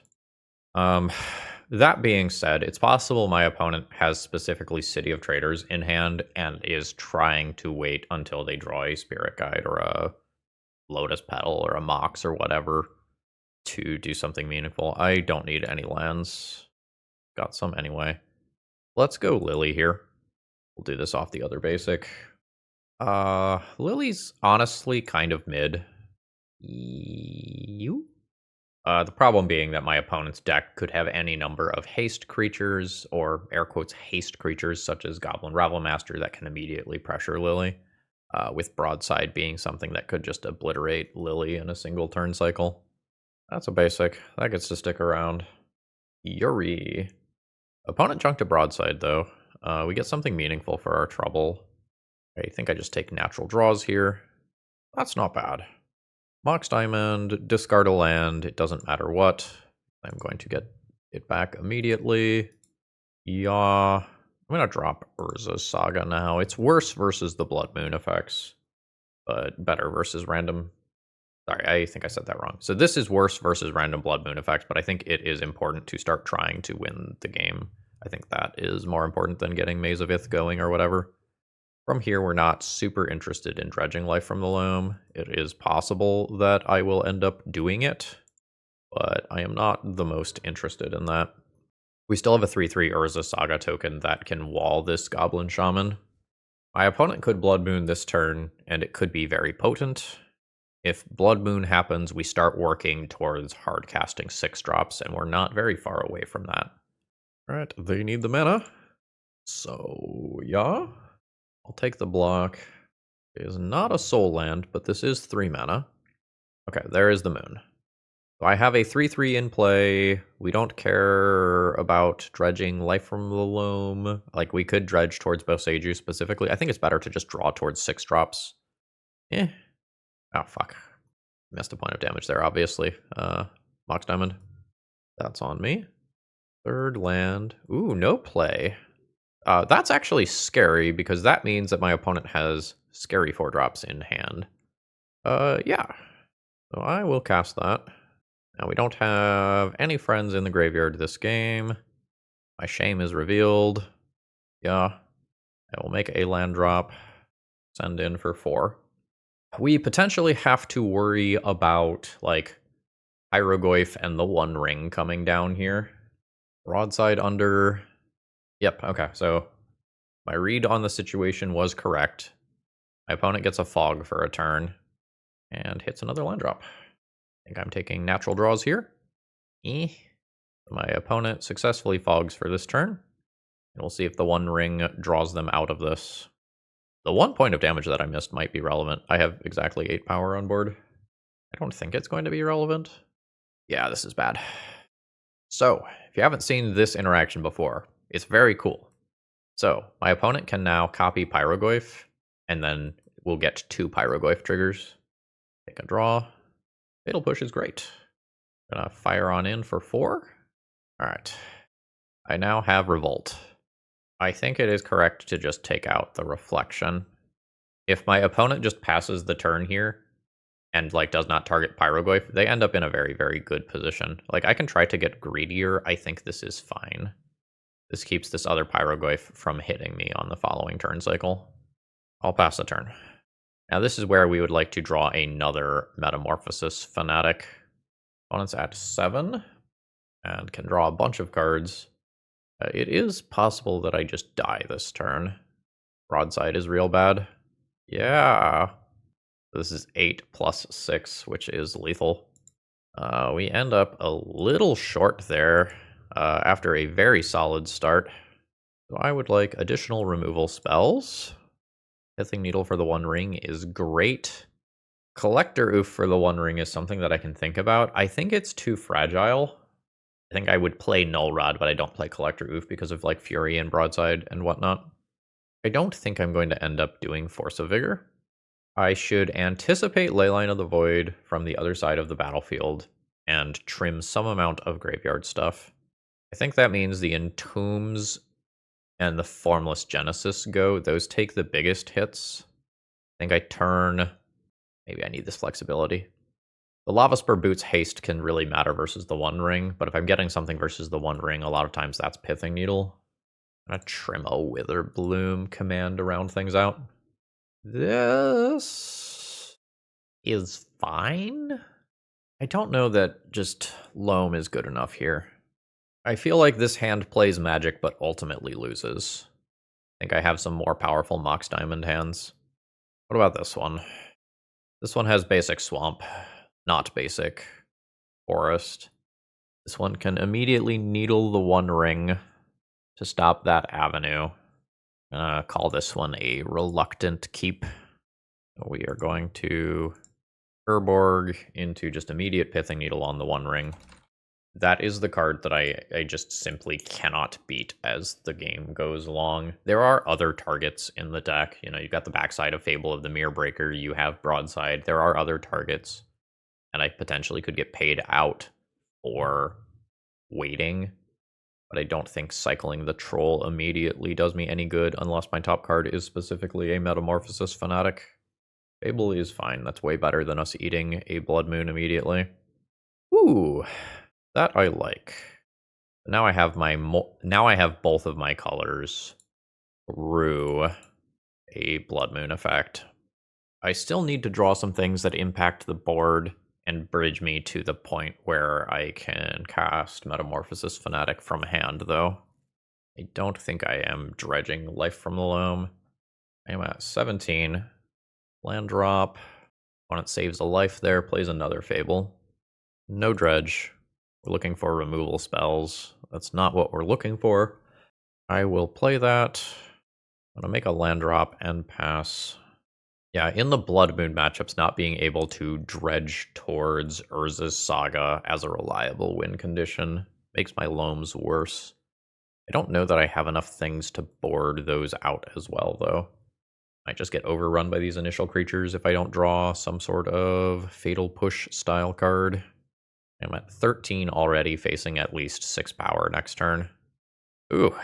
That being said, it's possible my opponent has specifically City of Traders in hand and is trying to wait until they draw a Spirit Guide or a Lotus Petal or a Mox or whatever to do something meaningful. I don't need any lands. Got some anyway. Let's go Lily here. We'll do this off the other basic. Lily's honestly kind of mid. The problem being that my opponent's deck could have any number of haste creatures, or air quotes haste creatures, such as Goblin Ravelmaster that can immediately pressure Lily, with Broadside being something that could just obliterate Lily in a single turn cycle. That's a basic. That gets to stick around. Yuri. Opponent chunked a Broadside, though. We get something meaningful for our trouble. I think I just take natural draws here. That's not bad. Mox Diamond, discard a land, it doesn't matter what. I'm going to get it back immediately. Yeah, I'm going to drop Urza's Saga now. It's worse versus the Blood Moon effects, but better versus random. Sorry, I think I said that wrong. So this is worse versus random Blood Moon effects, but I think it is important to start trying to win the game. I think that is more important than getting Maze of Ith going or whatever. From here, we're not super interested in dredging Life from the Loam. It is possible that I will end up doing it, but I am not the most interested in that. We still have a 3/3 Urza Saga token that can wall this Goblin Shaman. My opponent could Blood Moon this turn, and it could be very potent. If Blood Moon happens, we start working towards hard casting 6-drops, and we're not very far away from that. Alright, they need the mana. So, yeah. I'll take the block. It is not a soul land, but this is 3 mana. Okay, there is the moon. So I have a 3/3 in play. We don't care about dredging Life from the Loam. Like, we could dredge towards Boseiju specifically. I think it's better to just draw towards 6-drops. Oh, fuck. Missed a point of damage there, obviously. Mox Diamond. That's on me. 3rd land. Ooh, no play. That's actually scary, because that means that my opponent has scary 4-drops in hand. Yeah. So I will cast that. Now, we don't have any friends in the graveyard this game. My shame is revealed. Yeah. I will make a land drop. Send in for 4. We potentially have to worry about, like, Barrowgoyf and the One Ring coming down here. Broadside under. Yep, okay, so my read on the situation was correct. My opponent gets a Fog for a turn and hits another land drop. I think I'm taking natural draws here. My opponent successfully fogs for this turn, and we'll see if the One Ring draws them out of this. The 1 point of damage that I missed might be relevant. I have exactly 8 power on board. I don't think it's going to be relevant. Yeah, this is bad. So, if you haven't seen this interaction before, it's very cool. So, my opponent can now copy Barrowgoyf, and then we'll get 2 Barrowgoyf triggers. Take a draw. Fatal Push is great. Gonna fire on in for 4. Alright. I now have Revolt. I think it is correct to just take out the Reflection. If my opponent just passes the turn here, and, like, does not target Barrowgoyf, they end up in a very, very good position. Like, I can try to get greedier. I think this is fine. This keeps this other Barrowgoyf from hitting me on the following turn cycle. I'll pass the turn. Now, this is where we would like to draw another Metamorphosis Fanatic. Opponent's at 7, and can draw a bunch of cards. It is possible that I just die this turn. Broadside is real bad. Yeah. This is 8 plus 6, which is lethal. We end up a little short there after a very solid start. So I would like additional removal spells. Pithing Needle for the One Ring is great. Collector Oof for the One Ring is something that I can think about. I think it's too fragile. I think I would play Null Rod, but I don't play Collector Oof because of, like, Fury and Broadside and whatnot. I don't think I'm going to end up doing Force of Vigor. I should anticipate Leyline of the Void from the other side of the battlefield and trim some amount of graveyard stuff. I I think that means the Entombs and the Formless Genesis go. Those take the biggest hits. I think I turn... Maybe I need this flexibility. The Lava Spur Boots haste can really matter versus the One Ring, but if I'm getting something versus the One Ring, a lot of times that's Pithing Needle. I'm gonna trim a Wither Bloom command to round things out. This is fine. I don't know that just Loam is good enough here. I feel like this hand plays Magic but ultimately loses. I think I have some more powerful Mox Diamond hands. What about this one? This one has basic Swamp, not basic Forest. This one can immediately Needle the One Ring to stop that avenue. Call this one a Reluctant Keep. We are going to Urborg into just immediate Pithing Needle on the One Ring. That is the card that I just simply cannot beat as the game goes along. There are other targets in the deck. You know, you've got the backside of Fable of the Mirror Breaker, you have Broadside. There are other targets, and I potentially could get paid out for waiting, but I don't think cycling the Troll immediately does me any good unless my top card is specifically a Metamorphosis Fanatic. Fable is fine. That's way better than us eating a Blood Moon immediately. Ooh. That I like. Now I have both of my colors through a Blood Moon effect. I still need to draw some things that impact the board and bridge me to the point where I can cast Metamorphosis Fanatic from hand, though. I don't think I am dredging Life from the Loam. I am at 17. Land drop. Opponent saves a life there, plays another Fable. No dredge. We're looking for removal spells. That's not what we're looking for. I will play that. I'm going to make a land drop and pass. Yeah, in the Blood Moon matchups, not being able to dredge towards Urza's Saga as a reliable win condition makes my Loams worse. I don't know that I have enough things to board those out as well, though. Might just get overrun by these initial creatures if I don't draw some sort of Fatal Push style card. I'm at 13 already, facing at least 6 power next turn. Ooh.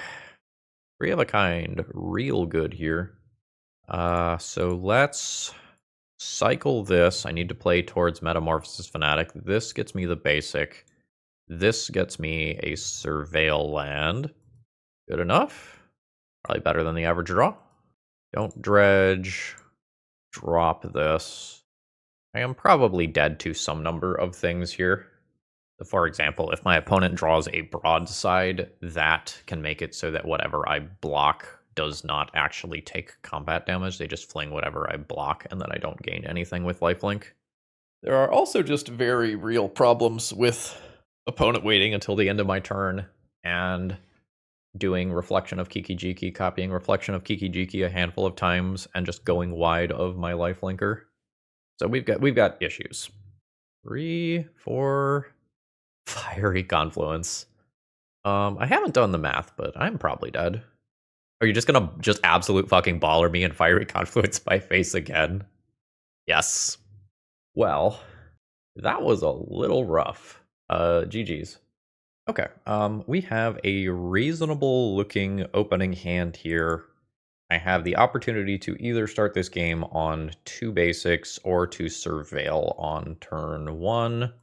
3 of a kind. Real good here. So let's cycle this. I need to play towards Metamorphosis Fanatic. This gets me the basic. This gets me a Surveil land. Good enough. Probably better than the average draw. Don't dredge. Drop this. I am probably dead to some number of things here. For example, if my opponent draws a Broadside, that can make it so that whatever I block does not actually take combat damage. They just fling whatever I block, and then I don't gain anything with lifelink. There are also just very real problems with opponent waiting until the end of my turn and doing Reflection of Kiki-Jiki, copying Reflection of Kiki-Jiki a handful of times, and just going wide of my lifelinker. So we've got issues. 3, 4... Fiery Confluence. I haven't done the math, but I'm probably dead. Are you just gonna absolute fucking baller me and Fiery Confluence my face again? Yes. Well, that was a little rough. GG's. Okay, we have a reasonable looking opening hand here. I have the opportunity to either start this game on 2 basics or to Surveil on turn 1.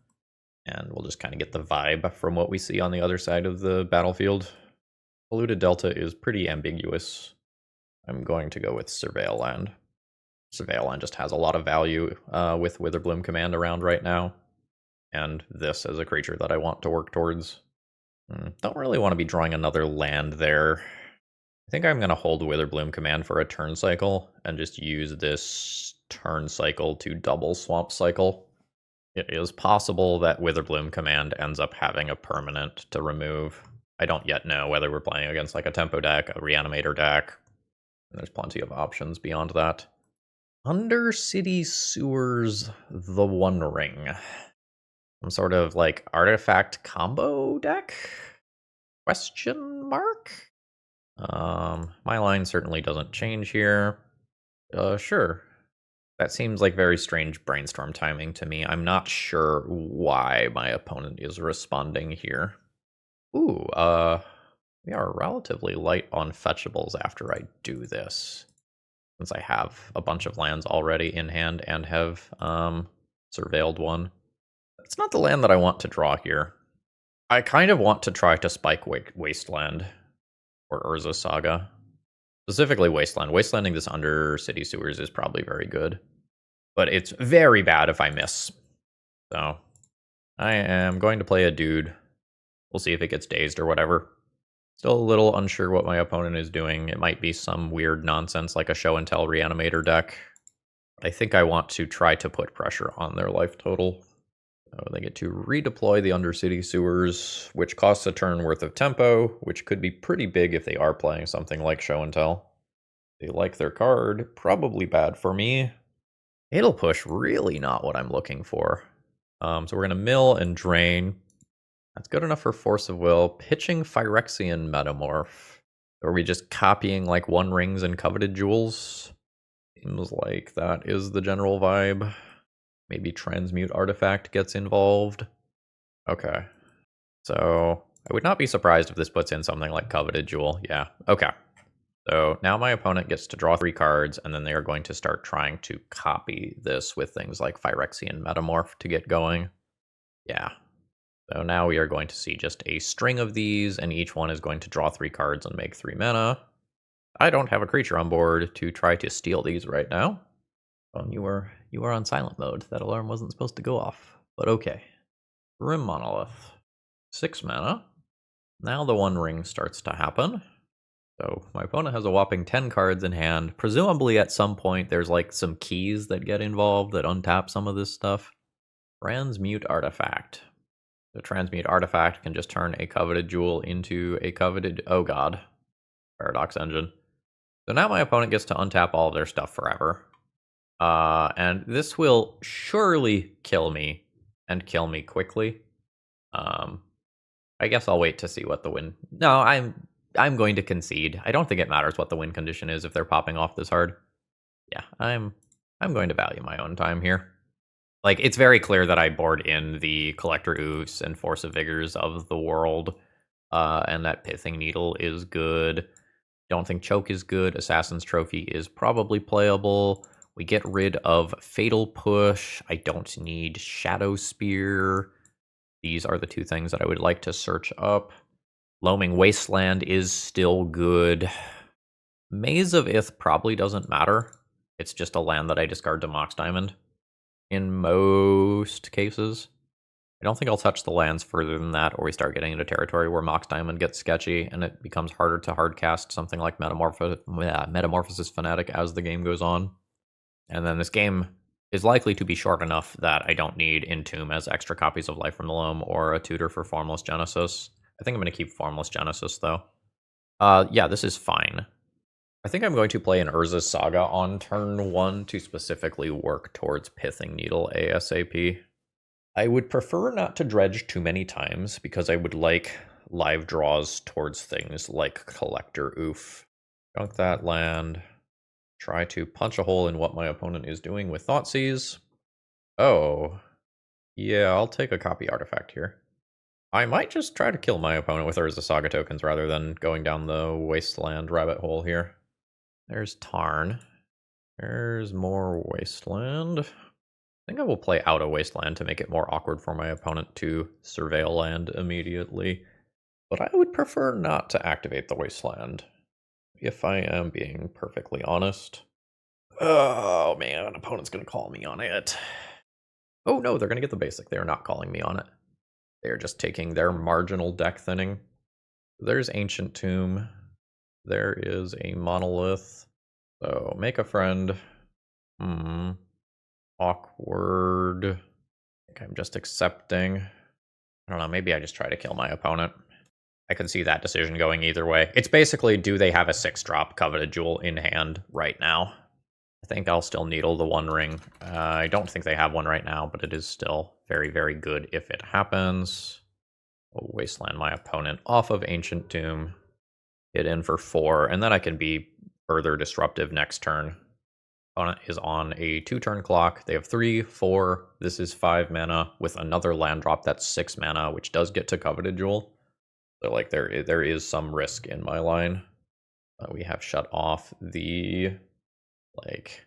And we'll just kind of get the vibe from what we see on the other side of the battlefield. Polluted Delta is pretty ambiguous. I'm going to go with Surveil Land. Surveil Land just has a lot of value with Witherbloom Command around right now. And this as a creature that I want to work towards. Don't really want to be drawing another land there. I think I'm going to hold Witherbloom Command for a turn cycle and just use this turn cycle to double Swamp Cycle. It is possible that Witherbloom Command ends up having a permanent to remove. I don't yet know whether we're playing against like a Tempo deck, a Reanimator deck. There's plenty of options beyond that. Undercity Sewers, the One Ring. Some sort of like artifact combo deck? Question mark? My line certainly doesn't change here. Sure. That seems like very strange brainstorm timing to me. I'm not sure why my opponent is responding here. Ooh, we are relatively light on fetchables after I do this, since I have a bunch of lands already in hand and have surveilled one. It's not the land that I want to draw here. I kind of want to try to spike Wasteland or Urza Saga. Specifically Wasteland. Wastelanding this under City Sewers is probably very good. But it's very bad if I miss. So I am going to play a dude. We'll see if it gets dazed or whatever. Still a little unsure what my opponent is doing. It might be some weird nonsense like a show and tell reanimator deck. I think I want to try to put pressure on their life total. So they get to redeploy the Undercity Sewers, which costs a turn worth of tempo, which could be pretty big if they are playing something like show and tell. They like their card. Probably bad for me. It'll push, really not what I'm looking for. So we're going to mill and drain. That's good enough for Force of Will. Pitching Phyrexian Metamorph. Are we just copying like One Rings and Coveted Jewels? Seems like that is the general vibe. Maybe Transmute Artifact gets involved. Okay. So I would not be surprised if this puts in something like Coveted Jewel. Yeah, okay. So now my opponent gets to draw 3 cards, and then they are going to start trying to copy this with things like Phyrexian Metamorph to get going. Yeah. So now we are going to see just a string of these, and each one is going to draw 3 cards and make 3 mana. I don't have a creature on board to try to steal these right now. Oh, you were on silent mode. That alarm wasn't supposed to go off, but okay. Grim Monolith. 6 mana. Now the One Ring starts to happen. So my opponent has a whopping 10 cards in hand. Presumably at some point there's like some keys that get involved that untap some of this stuff. Transmute Artifact. The Transmute Artifact can just turn a Coveted Jewel into a Coveted... Oh god. Paradox Engine. So now my opponent gets to untap all of their stuff forever. And this will surely kill me, and kill me quickly. I guess I'll wait to see what the win... No, I'm going to concede. I don't think it matters what the win condition is if they're popping off this hard. Yeah, I'm going to value my own time here. Like, it's very clear that I board in the Collector Oofs and Force of Vigors of the world, and that Pithing Needle is good. Don't think Choke is good. Assassin's Trophy is probably playable. We get rid of Fatal Push. I don't need Shadow Spear. These are the 2 things that I would like to search up. Loaming Wasteland is still good. Maze of Ith probably doesn't matter. It's just a land that I discard to Mox Diamond. In most cases. I don't think I'll touch the lands further than that, or we start getting into territory where Mox Diamond gets sketchy, and it becomes harder to hardcast something like Metamorphosis Fanatic as the game goes on. And then this game is likely to be short enough that I don't need Entomb as extra copies of Life from the Loam or a tutor for Formless Genesis. I think I'm going to keep Formless Genesis, though. Yeah, this is fine. I think I'm going to play an Urza's Saga on turn 1 to specifically work towards Pithing Needle ASAP. I would prefer not to dredge too many times, because I would like live draws towards things like Collector Oof. Junk that land. Try to punch a hole in what my opponent is doing with Thoughtseize. Oh. Yeah, I'll take a copy artifact here. I might just try to kill my opponent with Urza Saga tokens rather than going down the Wasteland rabbit hole here. There's Tarn. There's more Wasteland. I think I will play out a Wasteland to make it more awkward for my opponent to surveil land immediately. But I would prefer not to activate the Wasteland, if I am being perfectly honest. Oh man, opponent's going to call me on it. Oh no, they're going to get the basic. They are not calling me on it. They are just taking their marginal deck thinning. There's Ancient Tomb. There is a Monolith. So, make a friend. Awkward. I think I'm just accepting. I don't know, maybe I just try to kill my opponent. I can see that decision going either way. It's basically, do they have a 6-drop Coveted Jewel in hand right now? I think I'll still needle the One Ring. I don't think they have one right now, but it is still very, very good if it happens. I'll Wasteland my opponent off of Ancient Tomb. Hit in for 4, and then I can be further disruptive next turn. Opponent is on a 2-turn clock. They have 3, 4. This is 5 mana with another land drop that's 6 mana, which does get to Coveted Jewel. So like there is some risk in my line. We have shut off the like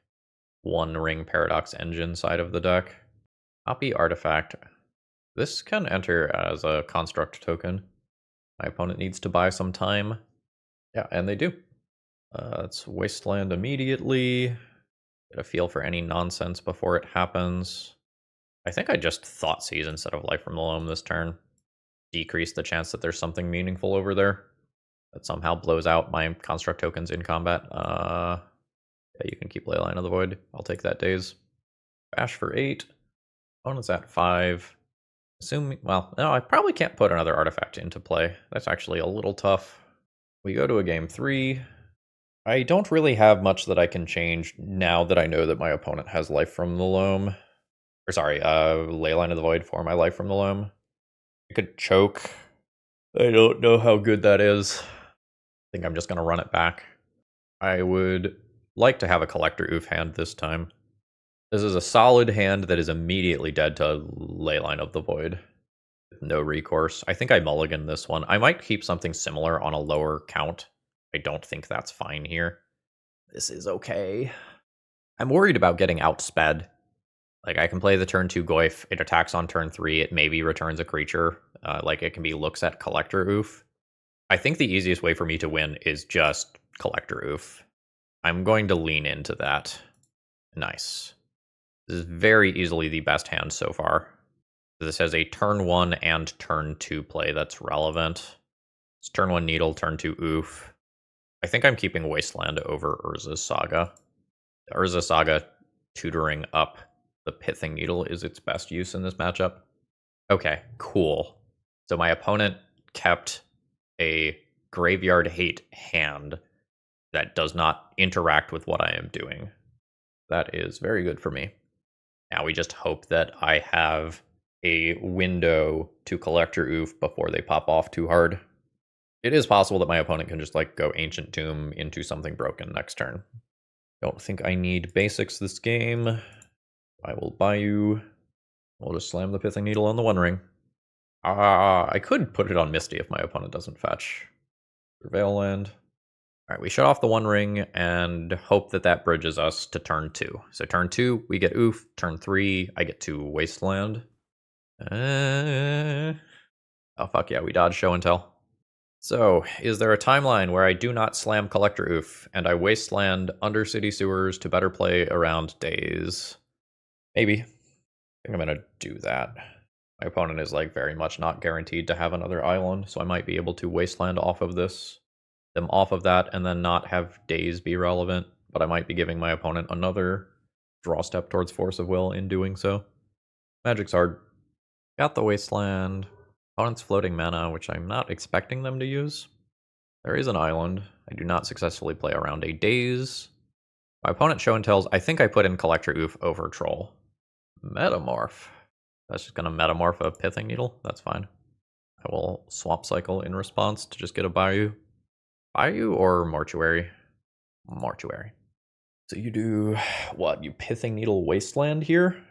One Ring Paradox Engine side of the deck. Copy Artifact. This can enter as a construct token. My opponent needs to buy some time. Yeah, and they do. Let's Wasteland immediately. Get a feel for any nonsense before it happens. I think I just Thoughtseize instead of Life from the Loam this turn. Decrease the chance that there's something meaningful over there that somehow blows out my construct tokens in combat. Yeah, you can keep Leyline of the Void. I'll take that daze. Bash for 8. Opponent's at 5. Well, no, I probably can't put another artifact into play. That's actually a little tough. We go to a game 3. I don't really have much that I can change now that I know that my opponent has Life from the Loam. Or sorry, Leyline of the Void for my Life from the Loam. I could choke. I don't know how good that is. I think I'm just going to run it back. I would like to have a Collector Oof hand this time. This is a solid hand that is immediately dead to Leyline of the Void. No recourse. I think I mulligan this one. I might keep something similar on a lower count. I don't think that's fine here. This is okay. I'm worried about getting outsped. Like, I can play the turn 2 Goyf, it attacks on turn 3, it maybe returns a creature. Like, it can be looks at Collector Oof. I think the easiest way for me to win is just Collector Oof. I'm going to lean into that. Nice. This is very easily the best hand so far. This has a turn 1 and turn 2 play that's relevant. It's turn 1 Needle, turn 2 Oof. I think I'm keeping Wasteland over Urza's Saga. The Urza Saga tutoring up the Pithing Needle is its best use in this matchup. Okay, cool. So my opponent kept a graveyard hate hand that does not interact with what I am doing. That is very good for me. Now we just hope that I have a window to Collector Oof before they pop off too hard. It is possible that my opponent can just like go Ancient Tomb into something broken next turn. Don't think I need basics this game. I will buy you. We'll just slam the Pithing Needle on the One Ring. I could put it on Misty if my opponent doesn't fetch. Prevail Land. Alright, we shut off the One Ring and hope that that bridges us to turn 2. So turn 2, we get Oof. Turn 3, I get to Wasteland. Oh fuck yeah, we dodge Show and Tell. So, is there a timeline where I do not slam Collector Oof, and I Wasteland Undercity Sewers to better play around Days? Maybe. I think I'm gonna do that. My opponent is like very much not guaranteed to have another island, so I might be able to Wasteland off of this, them off of that, and then not have Days be relevant, but I might be giving my opponent another draw step towards Force of Will in doing so. Magic's hard. Got the Wasteland. Opponent's floating mana, which I'm not expecting them to use. There is an island. I do not successfully play around a Daze. My opponent Show and Tells. I think I put in Collector Oof over Troll. Metamorph. That's just going to Metamorph a Pithing Needle. That's fine. I will Swamp Cycle in response to just get a Bayou. Bayou or Mortuary? Mortuary. So you do what? You Pithing Needle Wasteland here?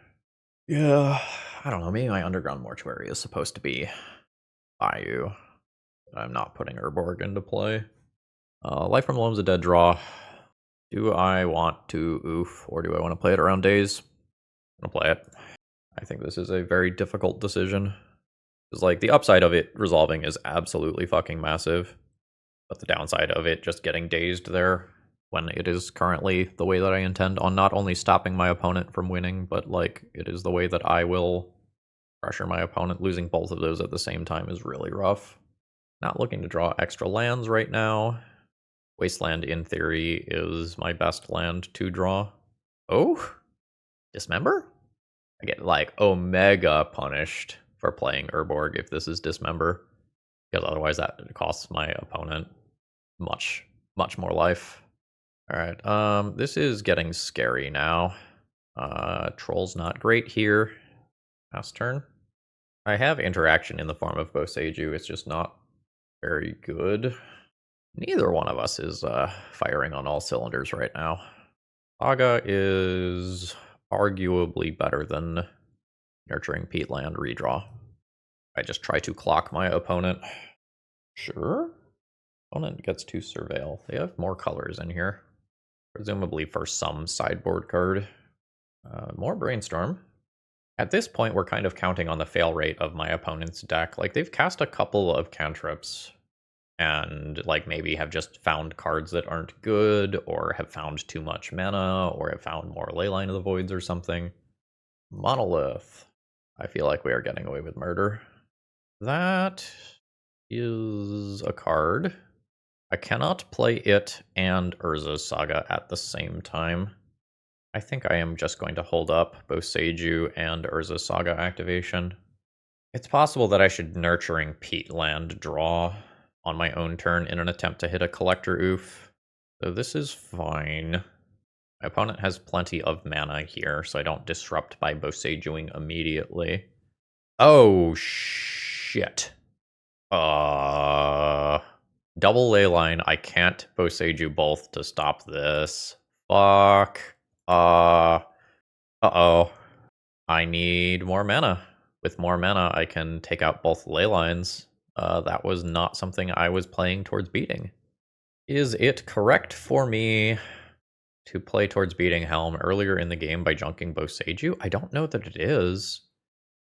Yeah. I don't know. Maybe my Underground Mortuary is supposed to be Bayou. I'm not putting Urborg into play. Life from Loam's a dead draw. Do I want to Oof or do I want to play it around Days? I'm gonna play it. I think this is a very difficult decision. Because like the upside of it resolving is absolutely fucking massive. But the downside of it just getting dazed there when it is currently the way that I intend on not only stopping my opponent from winning, but like it is the way that I will pressure my opponent. Losing both of those at the same time is really rough. Not looking to draw extra lands right now. Wasteland, in theory, is my best land to draw. Oh? Dismember? I get, like, Omega punished for playing Urborg if this is Dismember. Because otherwise that costs my opponent much, much more life. Alright, this is getting scary now. Troll's not great here. Last turn. I have interaction in the form of Boseiju, it's just not very good. Neither one of us is firing on all cylinders right now. Saga is arguably better than Nurturing Peatland redraw. I just try to clock my opponent. Sure. Opponent gets to surveil. They have more colors in here. Presumably for some sideboard card. More brainstorm. At this point, we're kind of counting on the fail rate of my opponent's deck. Like, they've cast a couple of cantrips and, like, maybe have just found cards that aren't good, or have found too much mana, or have found more Leyline of the Voids or something. Monolith. I feel like we are getting away with murder. That is a card. I cannot play it and Urza's Saga at the same time. I think I am just going to hold up both Seiju and Urza's Saga activation. It's possible that I should Nurturing Peatland draw on my own turn in an attempt to hit a Collector Oof. So this is fine. My opponent has plenty of mana here, so I don't disrupt by Boseijuing immediately. Oh, shit. Double Leyline. I can't Boseiju both to stop this. Fuck. Uh-oh. I need more mana. With more mana, I can take out both Leylines. That was not something I was playing towards beating. Is it correct for me to play towards beating Helm earlier in the game by junking Boseiju? I don't know that it is,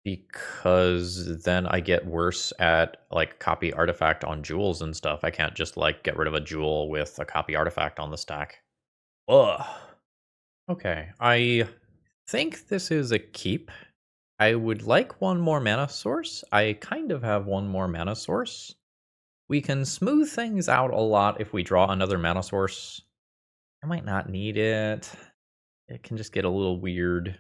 because then I get worse at, like, copy artifact on jewels and stuff. I can't just, like, get rid of a jewel with a copy artifact on the stack. Ugh. Okay, I think this is a keep. I would like one more mana source. I kind of have one more mana source. We can smooth things out a lot if we draw another mana source. I might not need it. It can just get a little weird.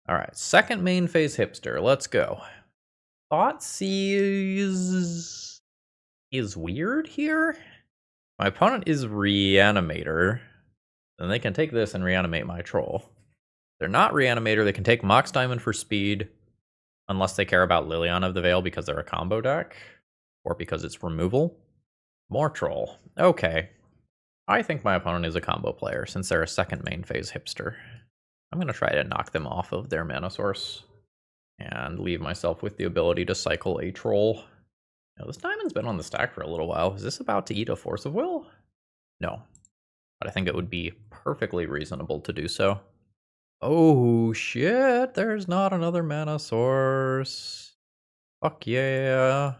All right, second main phase hipster. Let's go. Thoughtseize is weird here. My opponent is Reanimator. Then they can take this and reanimate my troll. They're not Reanimator. They can take Mox Diamond for speed, unless they care about Liliana of the Veil because they're a combo deck, or because it's removal. More troll. Okay. I think my opponent is a combo player, since they're a second main phase hipster. I'm going to try to knock them off of their mana source, and leave myself with the ability to cycle a troll. Now, this diamond's been on the stack for a little while. Is this about to eat a Force of Will? No. But I think it would be perfectly reasonable to do so. Oh shit, there's not another mana source. Fuck yeah.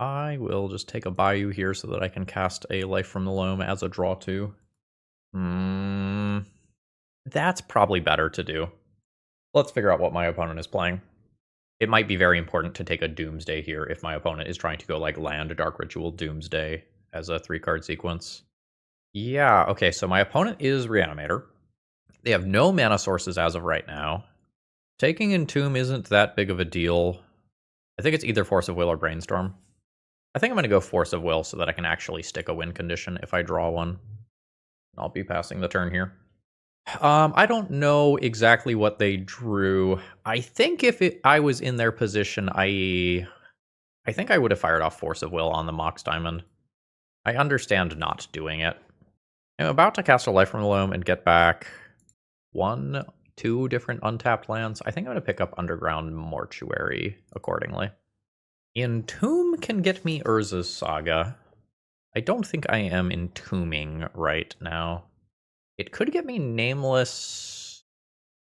I will just take a Bayou here so that I can cast a Life from the Loam as a draw 2. That's probably better to do. Let's figure out what my opponent is playing. It might be very important to take a Doomsday here if my opponent is trying to go like land, Dark Ritual, Doomsday as a 3-card sequence. Yeah, okay, so my opponent is Reanimator. They have no mana sources as of right now. Taking Entomb isn't that big of a deal. I think it's either Force of Will or Brainstorm. I think I'm going to go Force of Will so that I can actually stick a win condition if I draw one. I'll be passing the turn here. I don't know exactly what they drew. I think if I was in their position, I think I would have fired off Force of Will on the Mox Diamond. I understand not doing it. I'm about to cast a Life from the Loam and get back 2 different untapped lands. I think I'm going to pick up Underground Mortuary accordingly. Entomb can get me Urza's Saga. I don't think I am entombing right now. It could get me Nameless.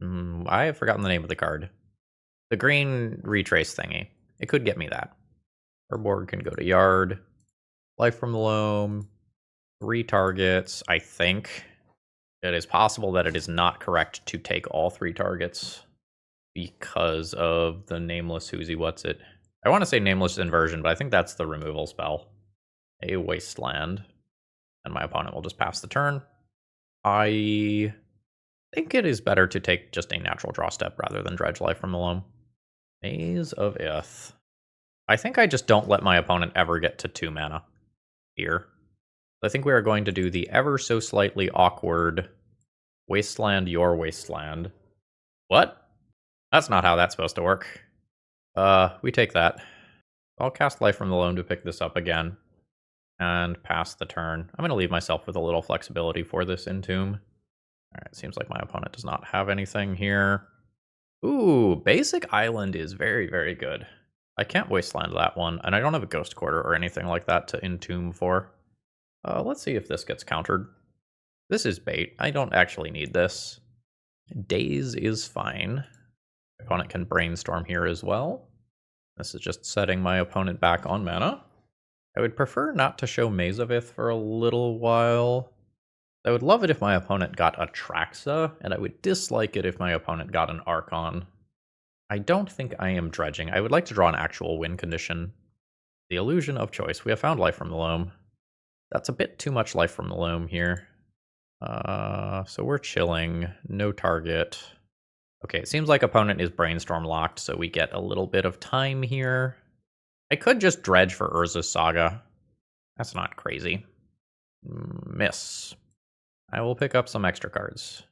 I have forgotten the name of the card. The green retrace thingy. It could get me that. Urborg can go to Yard. Life from the Loam. 3 targets, I think. It is possible that it is not correct to take all 3 targets because of the Nameless Who's What's It. I want to say Nameless Inversion, but I think that's the removal spell. A Wasteland. And my opponent will just pass the turn. I think it is better to take just a natural draw step rather than Dredge Life from the Loam. Maze of Ith. I think I just don't let my opponent ever get to 2 mana here. I think we are going to do the ever so slightly awkward Wasteland your Wasteland. What? That's not how that's supposed to work. We take that. I'll cast Life from the Loam to pick this up again. And pass the turn. I'm going to leave myself with a little flexibility for this Entomb. Alright, seems like my opponent does not have anything here. Ooh, Basic Island is very, very good. I can't wasteland that one, and I don't have a Ghost Quarter or anything like that to entomb for. Let's see if this gets countered. This is bait. I don't actually need this. Daze is fine. My opponent can brainstorm here as well. This is just setting my opponent back on mana. I would prefer not to show Mazavith for a little while. I would love it if my opponent got Atraxa, and I would dislike it if my opponent got an Archon. I don't think I am dredging. I would like to draw an actual win condition. The illusion of choice. We have found Life from the Loam. That's a bit too much Life from the Loam here. So we're chilling. No target. Okay, it seems like opponent is brainstorm locked, so we get a little bit of time here. I could just dredge for Urza's Saga. That's not crazy. Miss. I will pick up some extra cards.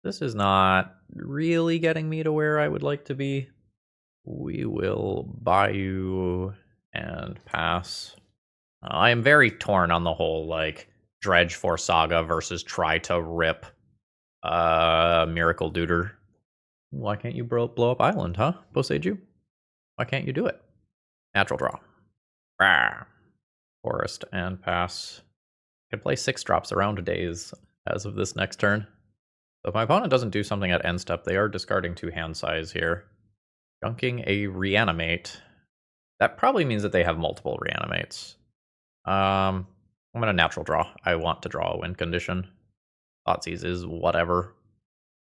This is not really getting me to where I would like to be. We will Bayou and pass. I am very torn on the whole, like, dredge for Saga versus try to rip Miracle Duder. Why can't you blow up Island, huh, Boseiju? Why can't you do it? Natural draw. Rawr. Forest and pass. I can play 6 drops around Daze as of this next turn. So if my opponent doesn't do something at end step, they are discarding 2 hand size here. Dunking a Reanimate. That probably means that they have multiple Reanimates. I'm going to natural draw. I want to draw a win condition. Thoughtseize is whatever.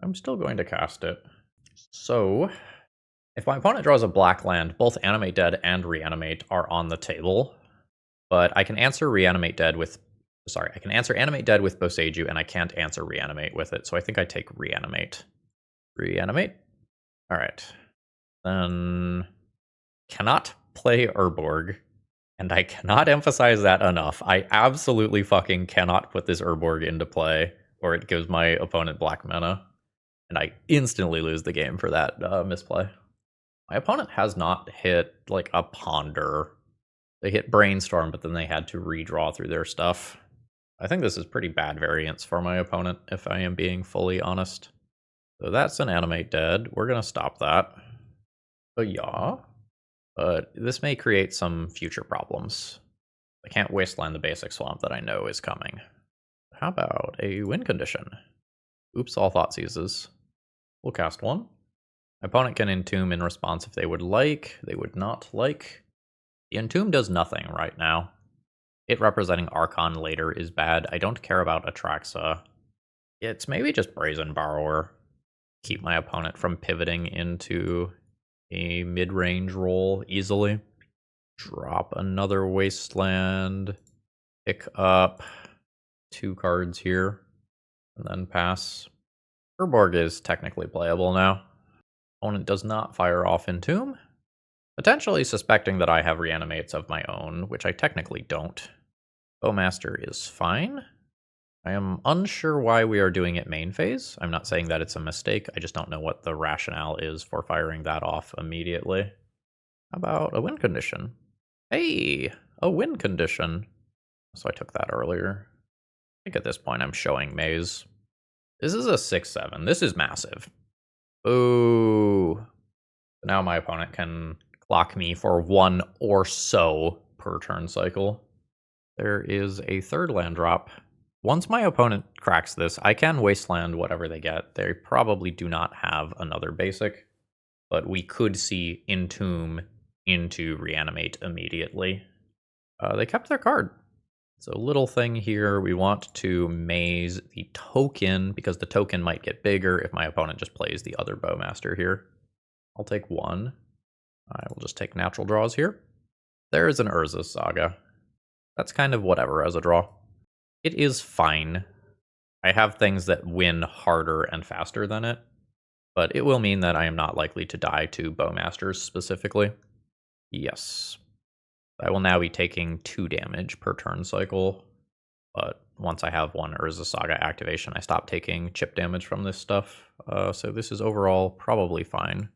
I'm still going to cast it. So, if my opponent draws a black land, both Animate Dead and Reanimate are on the table. But I can answer Reanimate Dead with... Sorry, I can answer Animate Dead with Boseiju, and I can't answer Reanimate with it, so I think I take Reanimate. Reanimate? Alright. Then... Cannot play Urborg, and I cannot emphasize that enough. I absolutely fucking cannot put this Urborg into play, or it gives my opponent black mana, and I instantly lose the game for that misplay. My opponent has not hit, like, a Ponder. They hit Brainstorm, but then they had to redraw through their stuff. I think this is pretty bad variance for my opponent, if I am being fully honest. So that's an Animate Dead. We're going to stop that. Yeah. But this may create some future problems. I can't wasteland the basic swamp that I know is coming. How about a win condition? Oops, all Thoughtseizes. We'll cast 1. My opponent can entomb in response if they would like. They would not like. The entomb does nothing right now. It representing Archon later is bad. I don't care about Atraxa. It's maybe just Brazen Borrower. Keep my opponent from pivoting into a mid-range role easily. Drop another Wasteland. Pick up 2 cards here. And then pass. Urborg is technically playable now. Opponent does not fire off Entomb. Potentially suspecting that I have Reanimates of my own, which I technically don't. Bowmaster is fine. I am unsure why we are doing it main phase. I'm not saying that it's a mistake. I just don't know what the rationale is for firing that off immediately. How about a win condition? Hey, a win condition. So I took that earlier. I think at this point I'm showing Maze. This is a 6/7. This is massive. Ooh. Now my opponent can clock me for 1 or so per turn cycle. There is a 3rd land drop. Once my opponent cracks this, I can wasteland whatever they get. They probably do not have another basic, but we could see Entomb into Reanimate immediately. They kept their card. So little thing here, we want to maze the token, because the token might get bigger if my opponent just plays the other Bowmaster here. I'll take 1. I will just take natural draws here. There is an Urza's Saga. That's kind of whatever as a draw. It is fine. I have things that win harder and faster than it, but it will mean that I am not likely to die to Bowmasters specifically. Yes. I will now be taking 2 damage per turn cycle, but once I have 1 Urza Saga activation, I stop taking chip damage from this stuff, so this is overall probably fine.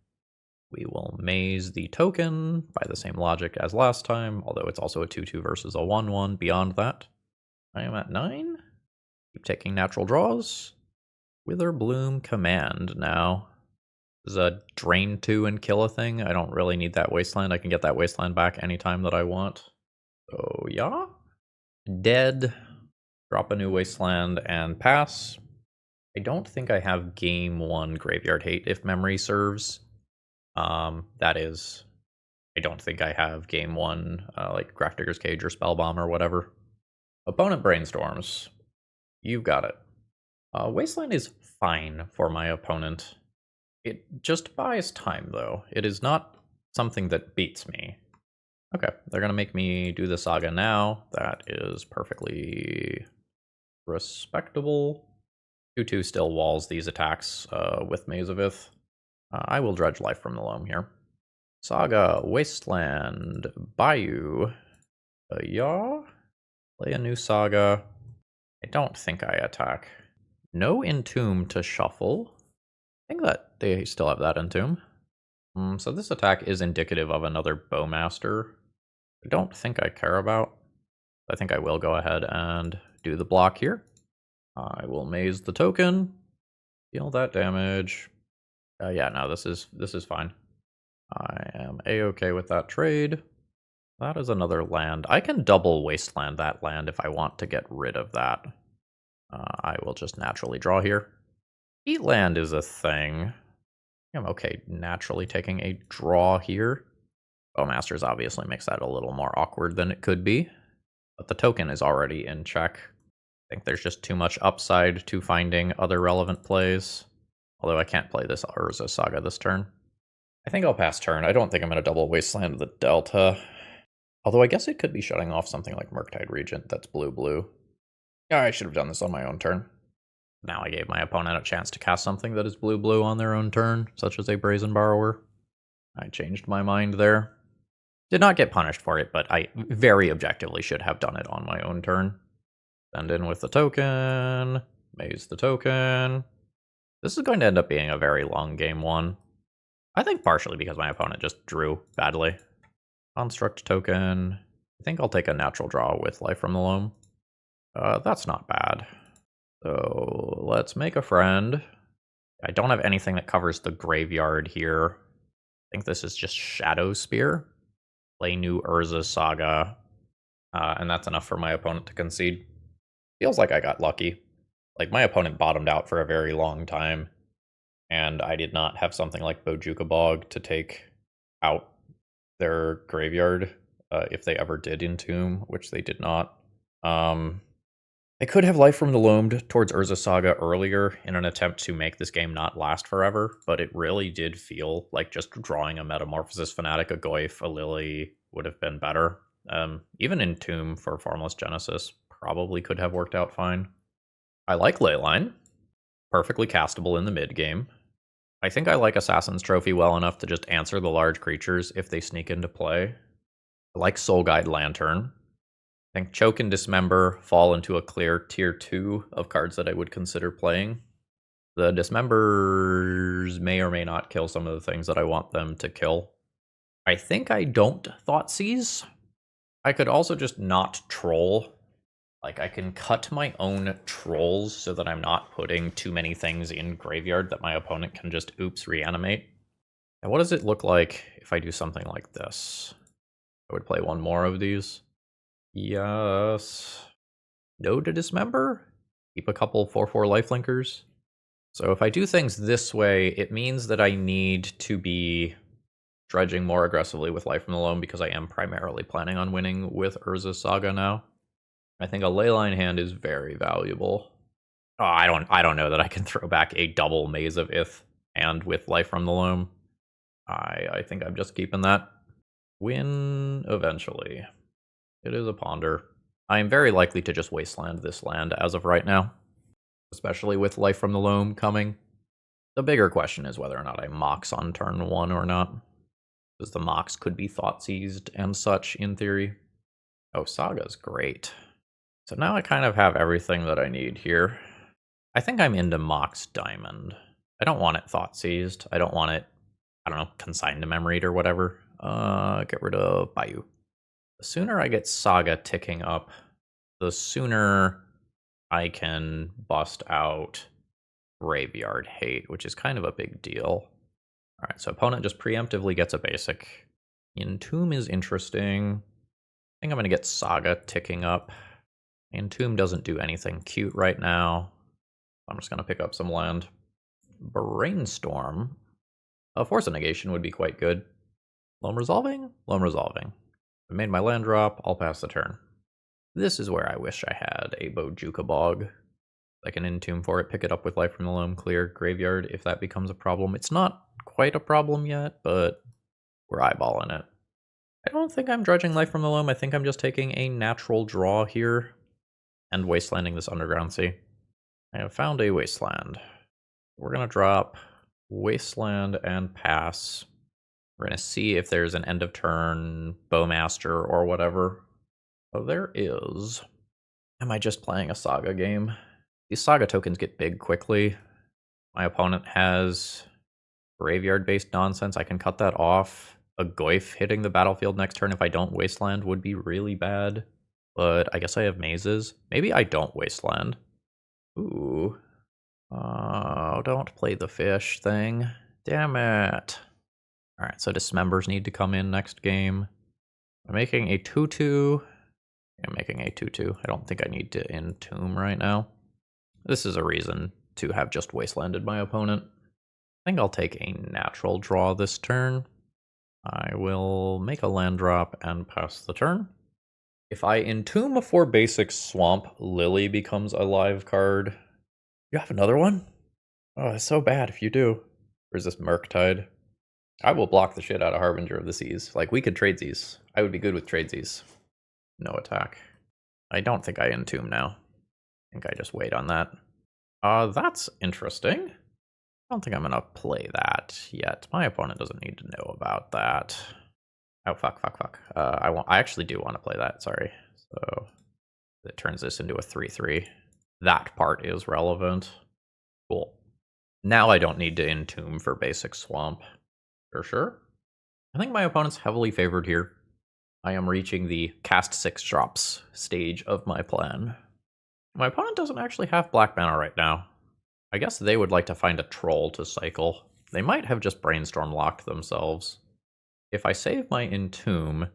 We will maze the token by the same logic as last time, although it's also a 2/2 versus a 1/1 beyond that. I am at 9. Keep taking natural draws. Witherbloom Command now. Is a drain 2 and kill a thing. I don't really need that wasteland. I can get that wasteland back anytime that I want. So yeah. Dead. Drop a new wasteland and pass. I don't think I have game 1 Graveyard Hate if memory serves. That is, I don't think I have game 1 like Grafdigger's Cage or Spellbomb or whatever. Opponent brainstorms. You've got it. Wasteland is fine for my opponent. It just buys time, though. It is not something that beats me. Okay, they're going to make me do the Saga now. That is perfectly respectable. 2/2 still walls these attacks with Maze of Ith. I will dredge Life from the Loam here. Saga, Wasteland, Bayou. Yeah. Play a new Saga. I don't think I attack. No Entomb to shuffle. I think that they still have that Entomb. So this attack is indicative of another Bowmaster. I don't think I care about. I think I will go ahead and do the block here. I will maze the token. Deal that damage. Yeah, no, this is fine. I am a-okay with that trade. That is another land. I can double wasteland that land if I want to get rid of that. I will just naturally draw here. Eat land is a thing. I'm okay naturally taking a draw here. Bowmasters obviously makes that a little more awkward than it could be. But the token is already in check. I think there's just too much upside to finding other relevant plays. Although I can't play this Urza Saga this turn. I think I'll pass turn. I don't think I'm going to double Wasteland the Delta. Although I guess it could be shutting off something like Murktide Regent that's blue-blue. Yeah, I should have done this on my own turn. Now I gave my opponent a chance to cast something that is blue-blue on their own turn, such as a Brazen Borrower. I changed my mind there. Did not get punished for it, but I very objectively should have done it on my own turn. Send in with the token. Maze the token. This is going to end up being a very long game 1. I think partially because my opponent just drew badly. Construct token. I think I'll take a natural draw with Life from the Loam. That's not bad. So let's make a friend. I don't have anything that covers the graveyard here. I think this is just Shadow Spear. Play new Urza Saga. And that's enough for my opponent to concede. Feels like I got lucky. Like, my opponent bottomed out for a very long time. And I did not have something like Bojuka Bog to take out their graveyard. If they ever did Entomb, which they did not. I could have Life from the Loam towards Urza Saga earlier in an attempt to make this game not last forever, but it really did feel like just drawing a Metamorphosis Fanatic, a Goyf, a Lily would have been better. Even Entomb for Formless Genesis probably could have worked out fine. I like Leyline. Perfectly castable in the mid game. I think I like Assassin's Trophy well enough to just answer the large creatures if they sneak into play. I like Soul Guide Lantern. I think Choke and Dismember fall into a clear tier 2 of cards that I would consider playing. The Dismembers may or may not kill some of the things that I want them to kill. I think I don't Thoughtseize. I could also just not troll. Like, I can cut my own trolls so that I'm not putting too many things in graveyard that my opponent can just reanimate. And what does it look like if I do something like this? I would play one more of these. Yes. No to Dismember? Keep a couple 4/4 lifelinkers. So if I do things this way, it means that I need to be dredging more aggressively with Life from the Loam because I am primarily planning on winning with Urza Saga now. I think a Leyline hand is very valuable. Oh, I don't know that I can throw back a double Maze of Ith hand with Life from the Loam. I think I'm just keeping that. Win eventually. It is a ponder. I am very likely to just wasteland this land as of right now, especially with Life from the Loam coming. The bigger question is whether or not I Mox on turn 1 or not, because the Mox could be Thoughtseized and such in theory. Oh, Saga's great. So now I kind of have everything that I need here. I think I'm into Mox Diamond. I don't want it Thoughtseized. I don't want it, I don't know, consigned to memory or whatever. Get rid of Bayou. The sooner I get Saga ticking up, the sooner I can bust out Graveyard Hate, which is kind of a big deal. Alright, so opponent just preemptively gets a basic. Entomb is interesting. I think I'm going to get Saga ticking up. Entomb doesn't do anything cute right now. I'm just going to pick up some land. Brainstorm. A Force of Negation would be quite good. Loam Resolving? Loam Resolving. I made my land drop, I'll pass the turn. This is where I wish I had a Bojuka Bog. I can Entomb for it, pick it up with Life from the Loam, clear Graveyard if that becomes a problem. It's not quite a problem yet, but we're eyeballing it. I don't think I'm dredging Life from the Loam. I think I'm just taking a natural draw here and wastelanding this Underground Sea. I have found a wasteland. We're going to drop wasteland and pass. We're going to see if there's an end of turn Bowmaster or whatever. Oh, there is. Am I just playing a Saga game? These Saga tokens get big quickly. My opponent has graveyard-based nonsense. I can cut that off. A Goyf hitting the battlefield next turn if I don't wasteland would be really bad. But I guess I have mazes. Maybe I don't wasteland. Ooh. Oh, don't play the fish thing. Damn it. Alright, so Dismembers need to come in next game. I'm making a 2-2. I'm making a 2-2. I don't think I need to Entomb right now. This is a reason to have just wastelanded my opponent. I think I'll take a natural draw this turn. I will make a land drop and pass the turn. If I Entomb a 4 basic Swamp, Lily becomes a live card. You have another one? Oh, it's so bad if you do. Or is this Murktide? I will block the shit out of Harbinger of the Seas. Like, we could trade these. I would be good with trade these. No attack. I don't think I Entomb now. I think I just wait on that. That's interesting. I don't think I'm gonna play that yet. My opponent doesn't need to know about that. Oh, fuck. I actually do want to play that, sorry. So, it turns this into a 3-3. That part is relevant. Cool. Now I don't need to Entomb for basic Swamp. For sure. I think my opponent's heavily favored here. I am reaching the cast 6 drops stage of my plan. My opponent doesn't actually have black mana right now. I guess they would like to find a troll to cycle. They might have just Brainstorm locked themselves. If I save my Entomb,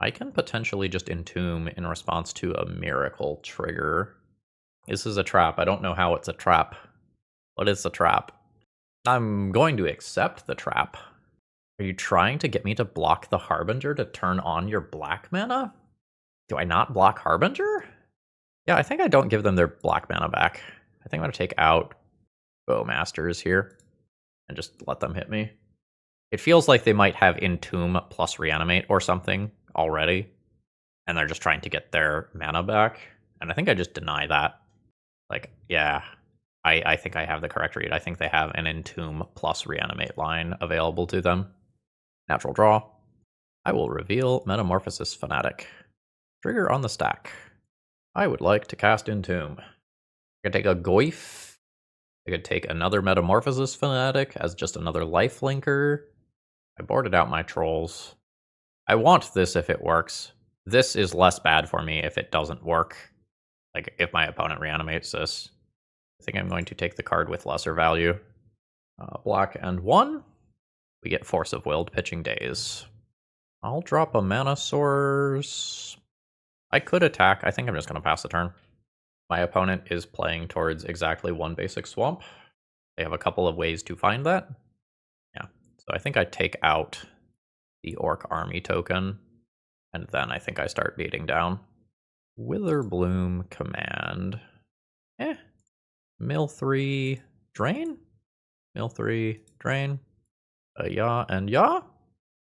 I can potentially just Entomb in response to a Miracle trigger. This is a trap. I don't know how it's a trap. What is a trap? I'm going to accept the trap. Are you trying to get me to block the Harbinger to turn on your black mana? Do I not block Harbinger? Yeah, I think I don't give them their black mana back. I think I'm going to take out Bowmasters here and just let them hit me. It feels like they might have Entomb plus Reanimate or something already, and they're just trying to get their mana back. And I think I just deny that. Like, yeah, I think I have the correct read. I think they have an Entomb plus Reanimate line available to them. Natural draw. I will reveal Metamorphosis Fanatic. Trigger on the stack. I would like to cast Entomb. I could take a Goyf. I could take another Metamorphosis Fanatic as just another lifelinker. I boarded out my trolls. I want this if it works. This is less bad for me if it doesn't work. Like, if my opponent reanimates this. I think I'm going to take the card with lesser value. Black and 1. We get Force of Willed Pitching Days. I'll drop a Mana Source. I could attack. I think I'm just going to pass the turn. My opponent is playing towards exactly 1 basic Swamp. They have a couple of ways to find that. Yeah, so I think I take out the Orc Army token, and then I think I start beating down. Witherbloom Command. Mill 3, Drain? Mill 3, Drain. Yeah, and yeah.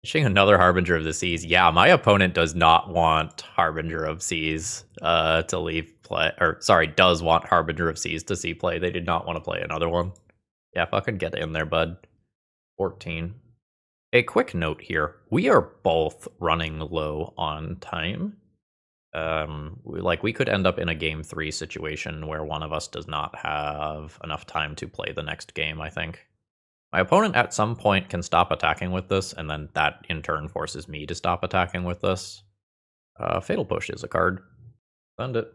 Fishing another Harbinger of the Seas. Yeah, my opponent does not want Harbinger of Seas to leave play. Or, sorry, does want Harbinger of Seas to see play. They did not want to play another one. Yeah, fucking get in there, bud. 14. A quick note here. We are both running low on time. We could end up in a game 3 situation where one of us does not have enough time to play the next game, I think. My opponent at some point can stop attacking with this, and then that in turn forces me to stop attacking with this. Fatal Push is a card. Send it.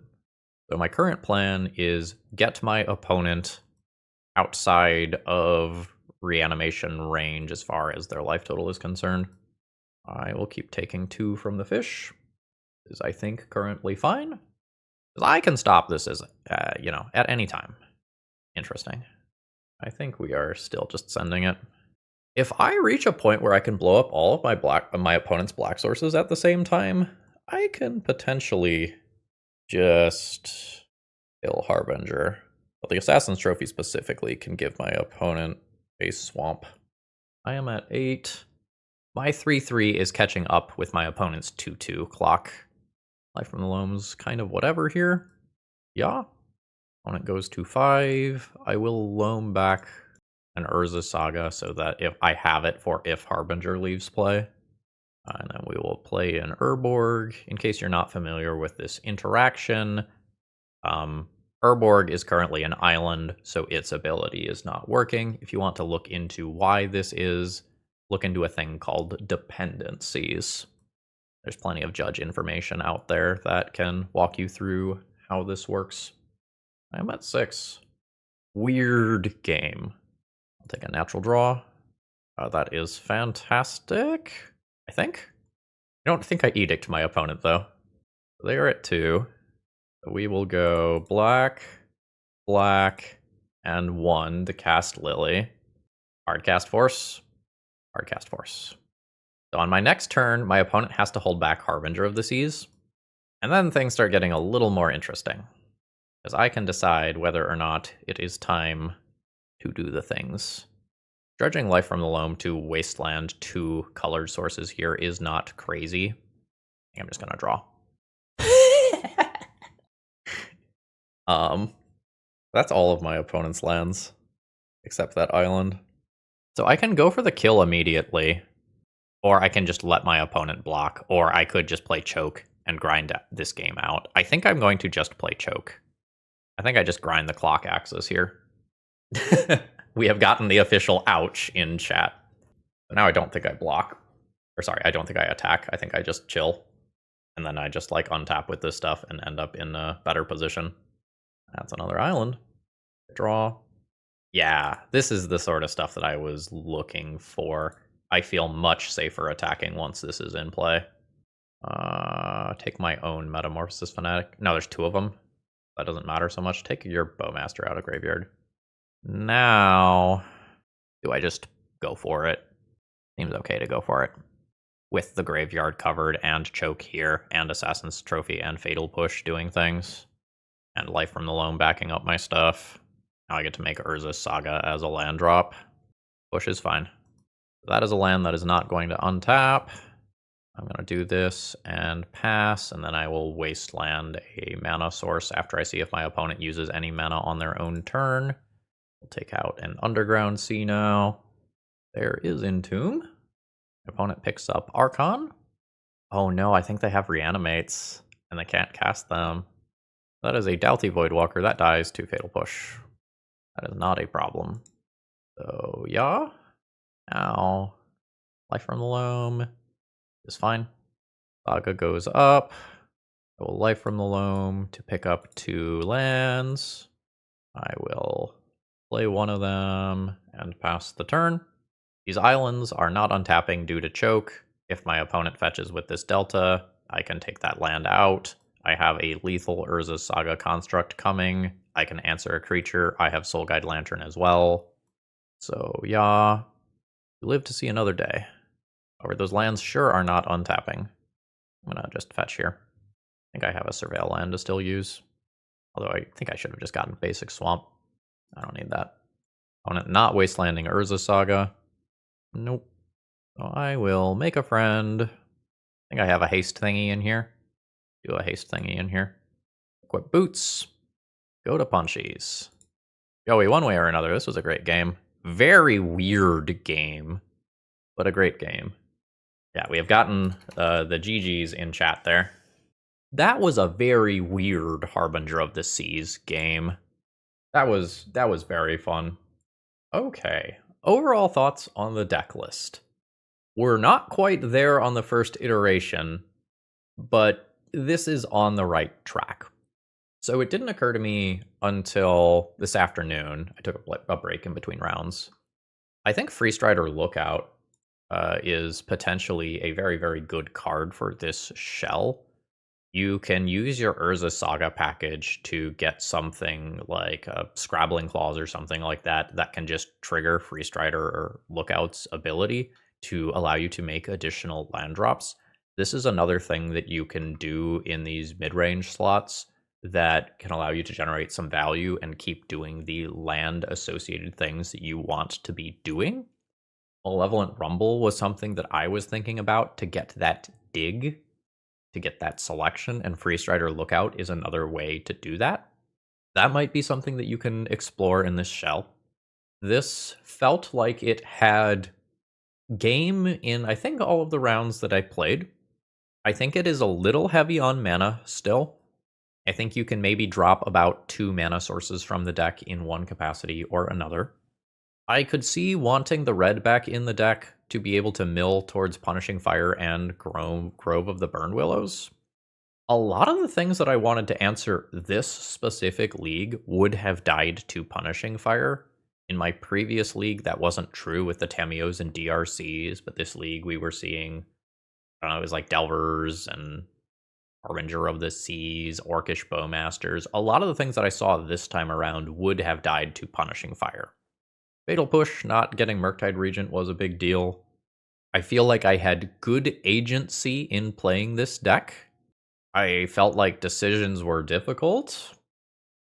So my current plan is get my opponent outside of reanimation range as far as their life total is concerned. I will keep taking 2 from the fish, is I think currently fine. Because I can stop this as, at any time. Interesting. I think we are still just sending it. If I reach a point where I can blow up all of my opponent's black sources at the same time, I can potentially just kill Harbinger. But the Assassin's Trophy specifically can give my opponent a swamp. I am at 8. My 3-3 is catching up with my opponent's 2-2 clock. Life from the Loam's kind of whatever here. Yeah. Opponent goes to 5. I will loam back an Urza Saga so that if I have it for if Harbinger leaves play. And then we will play an Urborg. In case you're not familiar with this interaction, Urborg is currently an island, so its ability is not working. If you want to look into why this is, look into a thing called dependencies. There's plenty of judge information out there that can walk you through how this works. I'm at 6. Weird game. I'll take a natural draw. That is fantastic, I think. I don't think I edict my opponent, though. They are at 2. So we will go black, black, and 1 to cast Lily. Hardcast Force. Hardcast Force. So on my next turn, my opponent has to hold back Harbinger of the Seas. And then things start getting a little more interesting. Because I can decide whether or not it is time to do the things. Dredging Life from the Loam to Wasteland 2 colored sources here is not crazy. I think I'm just going to draw. That's all of my opponent's lands, except that island. So I can go for the kill immediately, or I can just let my opponent block, or I could just play Choke and grind this game out. I think I'm going to just play Choke. I think I just grind the clock axis here. We have gotten the official ouch in chat. Now I don't think I block. Or sorry, I don't think I attack. I think I just chill. And then I just like untap with this stuff and end up in a better position. That's another island. Draw. Yeah, this is the sort of stuff that I was looking for. I feel much safer attacking once this is in play. Take my own Metamorphosis Fanatic. No, there's 2 of them. That doesn't matter so much. Take your Bowmaster out of graveyard. Now, do I just go for it? Seems okay to go for it. With the graveyard covered and Choke here, and Assassin's Trophy and Fatal Push doing things. And Life from the Loam backing up my stuff. Now I get to make Urza Saga as a land drop. Push is fine. That is a land that is not going to untap. I'm going to do this and pass, and then I will wasteland a mana source after I see if my opponent uses any mana on their own turn. We'll take out an Underground Sea now. There is Entomb. My opponent picks up Archon. Oh no, I think they have Reanimates, and they can't cast them. That is a Doughty Voidwalker. That dies to Fatal Push. That is not a problem. So, yeah. Now, Life from the Loam is fine. Saga goes up. I will Life from the Loam to pick up 2 lands. I will play 1 of them and pass the turn. These islands are not untapping due to Choke. If my opponent fetches with this Delta, I can take that land out. I have a lethal Urza Saga construct coming. I can answer a creature. I have Soul Guide Lantern as well. So, yeah. You live to see another day. However, those lands sure are not untapping. I'm going to just fetch here. I think I have a Surveil land to still use. Although I think I should have just gotten basic Swamp. I don't need that. Opponent not wastelanding Urza Saga. Nope. So I will make a friend. I think I have a haste thingy in here. Do a haste thingy in here. Equip boots. Go to punchies. Joey, one way or another, this was a great game. Very weird game, but a great game. Yeah, we have gotten the GGs in chat there. That was a very weird Harbinger of the Seas game. That was very fun. Okay, overall thoughts on the deck list. We're not quite there on the first iteration, but this is on the right track. So it didn't occur to me until this afternoon. I took a break in between rounds. I think Freestrider Lookout is potentially a very, very good card for this shell. You can use your Urza Saga package to get something like a Scrabbling Claws or something like that that can just trigger Freestrider or Lookout's ability to allow you to make additional land drops. This is another thing that you can do in these mid-range slots that can allow you to generate some value and keep doing the land-associated things that you want to be doing. Malevolent Rumble was something that I was thinking about to get that dig, to get that selection, and Freestrider Lookout is another way to do that. That might be something that you can explore in this shell. This felt like it had game in, I think, all of the rounds that I played. I think it is a little heavy on mana still. I think you can maybe drop about 2 mana sources from the deck in one capacity or another. I could see wanting the red back in the deck to be able to mill towards Punishing Fire and Grove of the Burn Willows. A lot of the things that I wanted to answer this specific league would have died to Punishing Fire. In my previous league, that wasn't true with the Tamios and DRCs, but this league we were seeing, I don't know, it was like Delvers and Harbinger of the Seas, Orcish Bowmasters. A lot of the things that I saw this time around would have died to Punishing Fire. Fatal Push, not getting Murktide Regent was a big deal. I feel like I had good agency in playing this deck. I felt like decisions were difficult.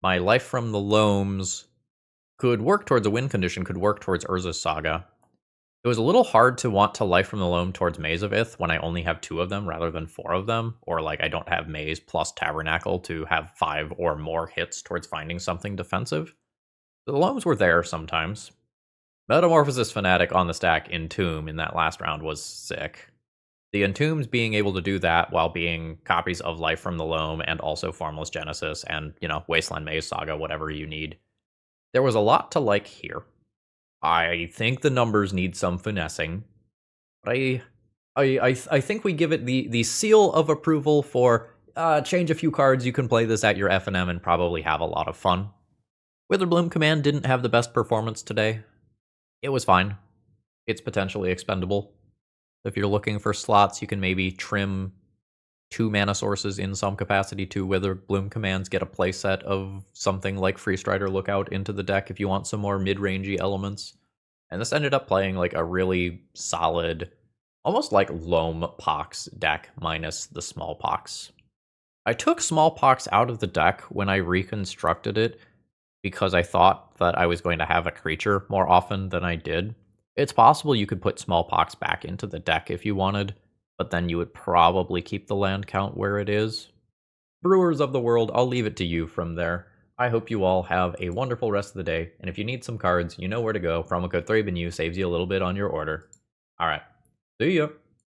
My Life from the Loams could work towards a win condition, could work towards Urza's Saga. It was a little hard to want to Life from the Loam towards Maze of Ith when I only have 2 of them rather than 4 of them, or like I don't have Maze plus Tabernacle to have 5 or more hits towards finding something defensive. The Loams were there sometimes. Metamorphosis Fanatic on the stack Entomb in that last round was sick. The Entombs being able to do that while being copies of Life from the Loam and also Formless Genesis and, Wasteland Maze Saga, whatever you need. There was a lot to like here. I think the numbers need some finessing, but I think we give it the seal of approval for change a few cards, you can play this at your FNM and probably have a lot of fun. Witherbloom Command didn't have the best performance today. It was fine. It's potentially expendable. If you're looking for slots, you can maybe trim 2 mana sources in some capacity to Witherbloom Commands, get a playset of something like Freestrider Lookout into the deck if you want some more mid-rangey elements. And this ended up playing like a really solid, almost like Loam Pox deck minus the Smallpox. I took Smallpox out of the deck when I reconstructed it because I thought that I was going to have a creature more often than I did. It's possible you could put Smallpox back into the deck if you wanted, but then you would probably keep the land count where it is. Brewers of the world, I'll leave it to you from there. I hope you all have a wonderful rest of the day, and if you need some cards, you know where to go. Promo code ThrabenU saves you a little bit on your order. Alright, see ya!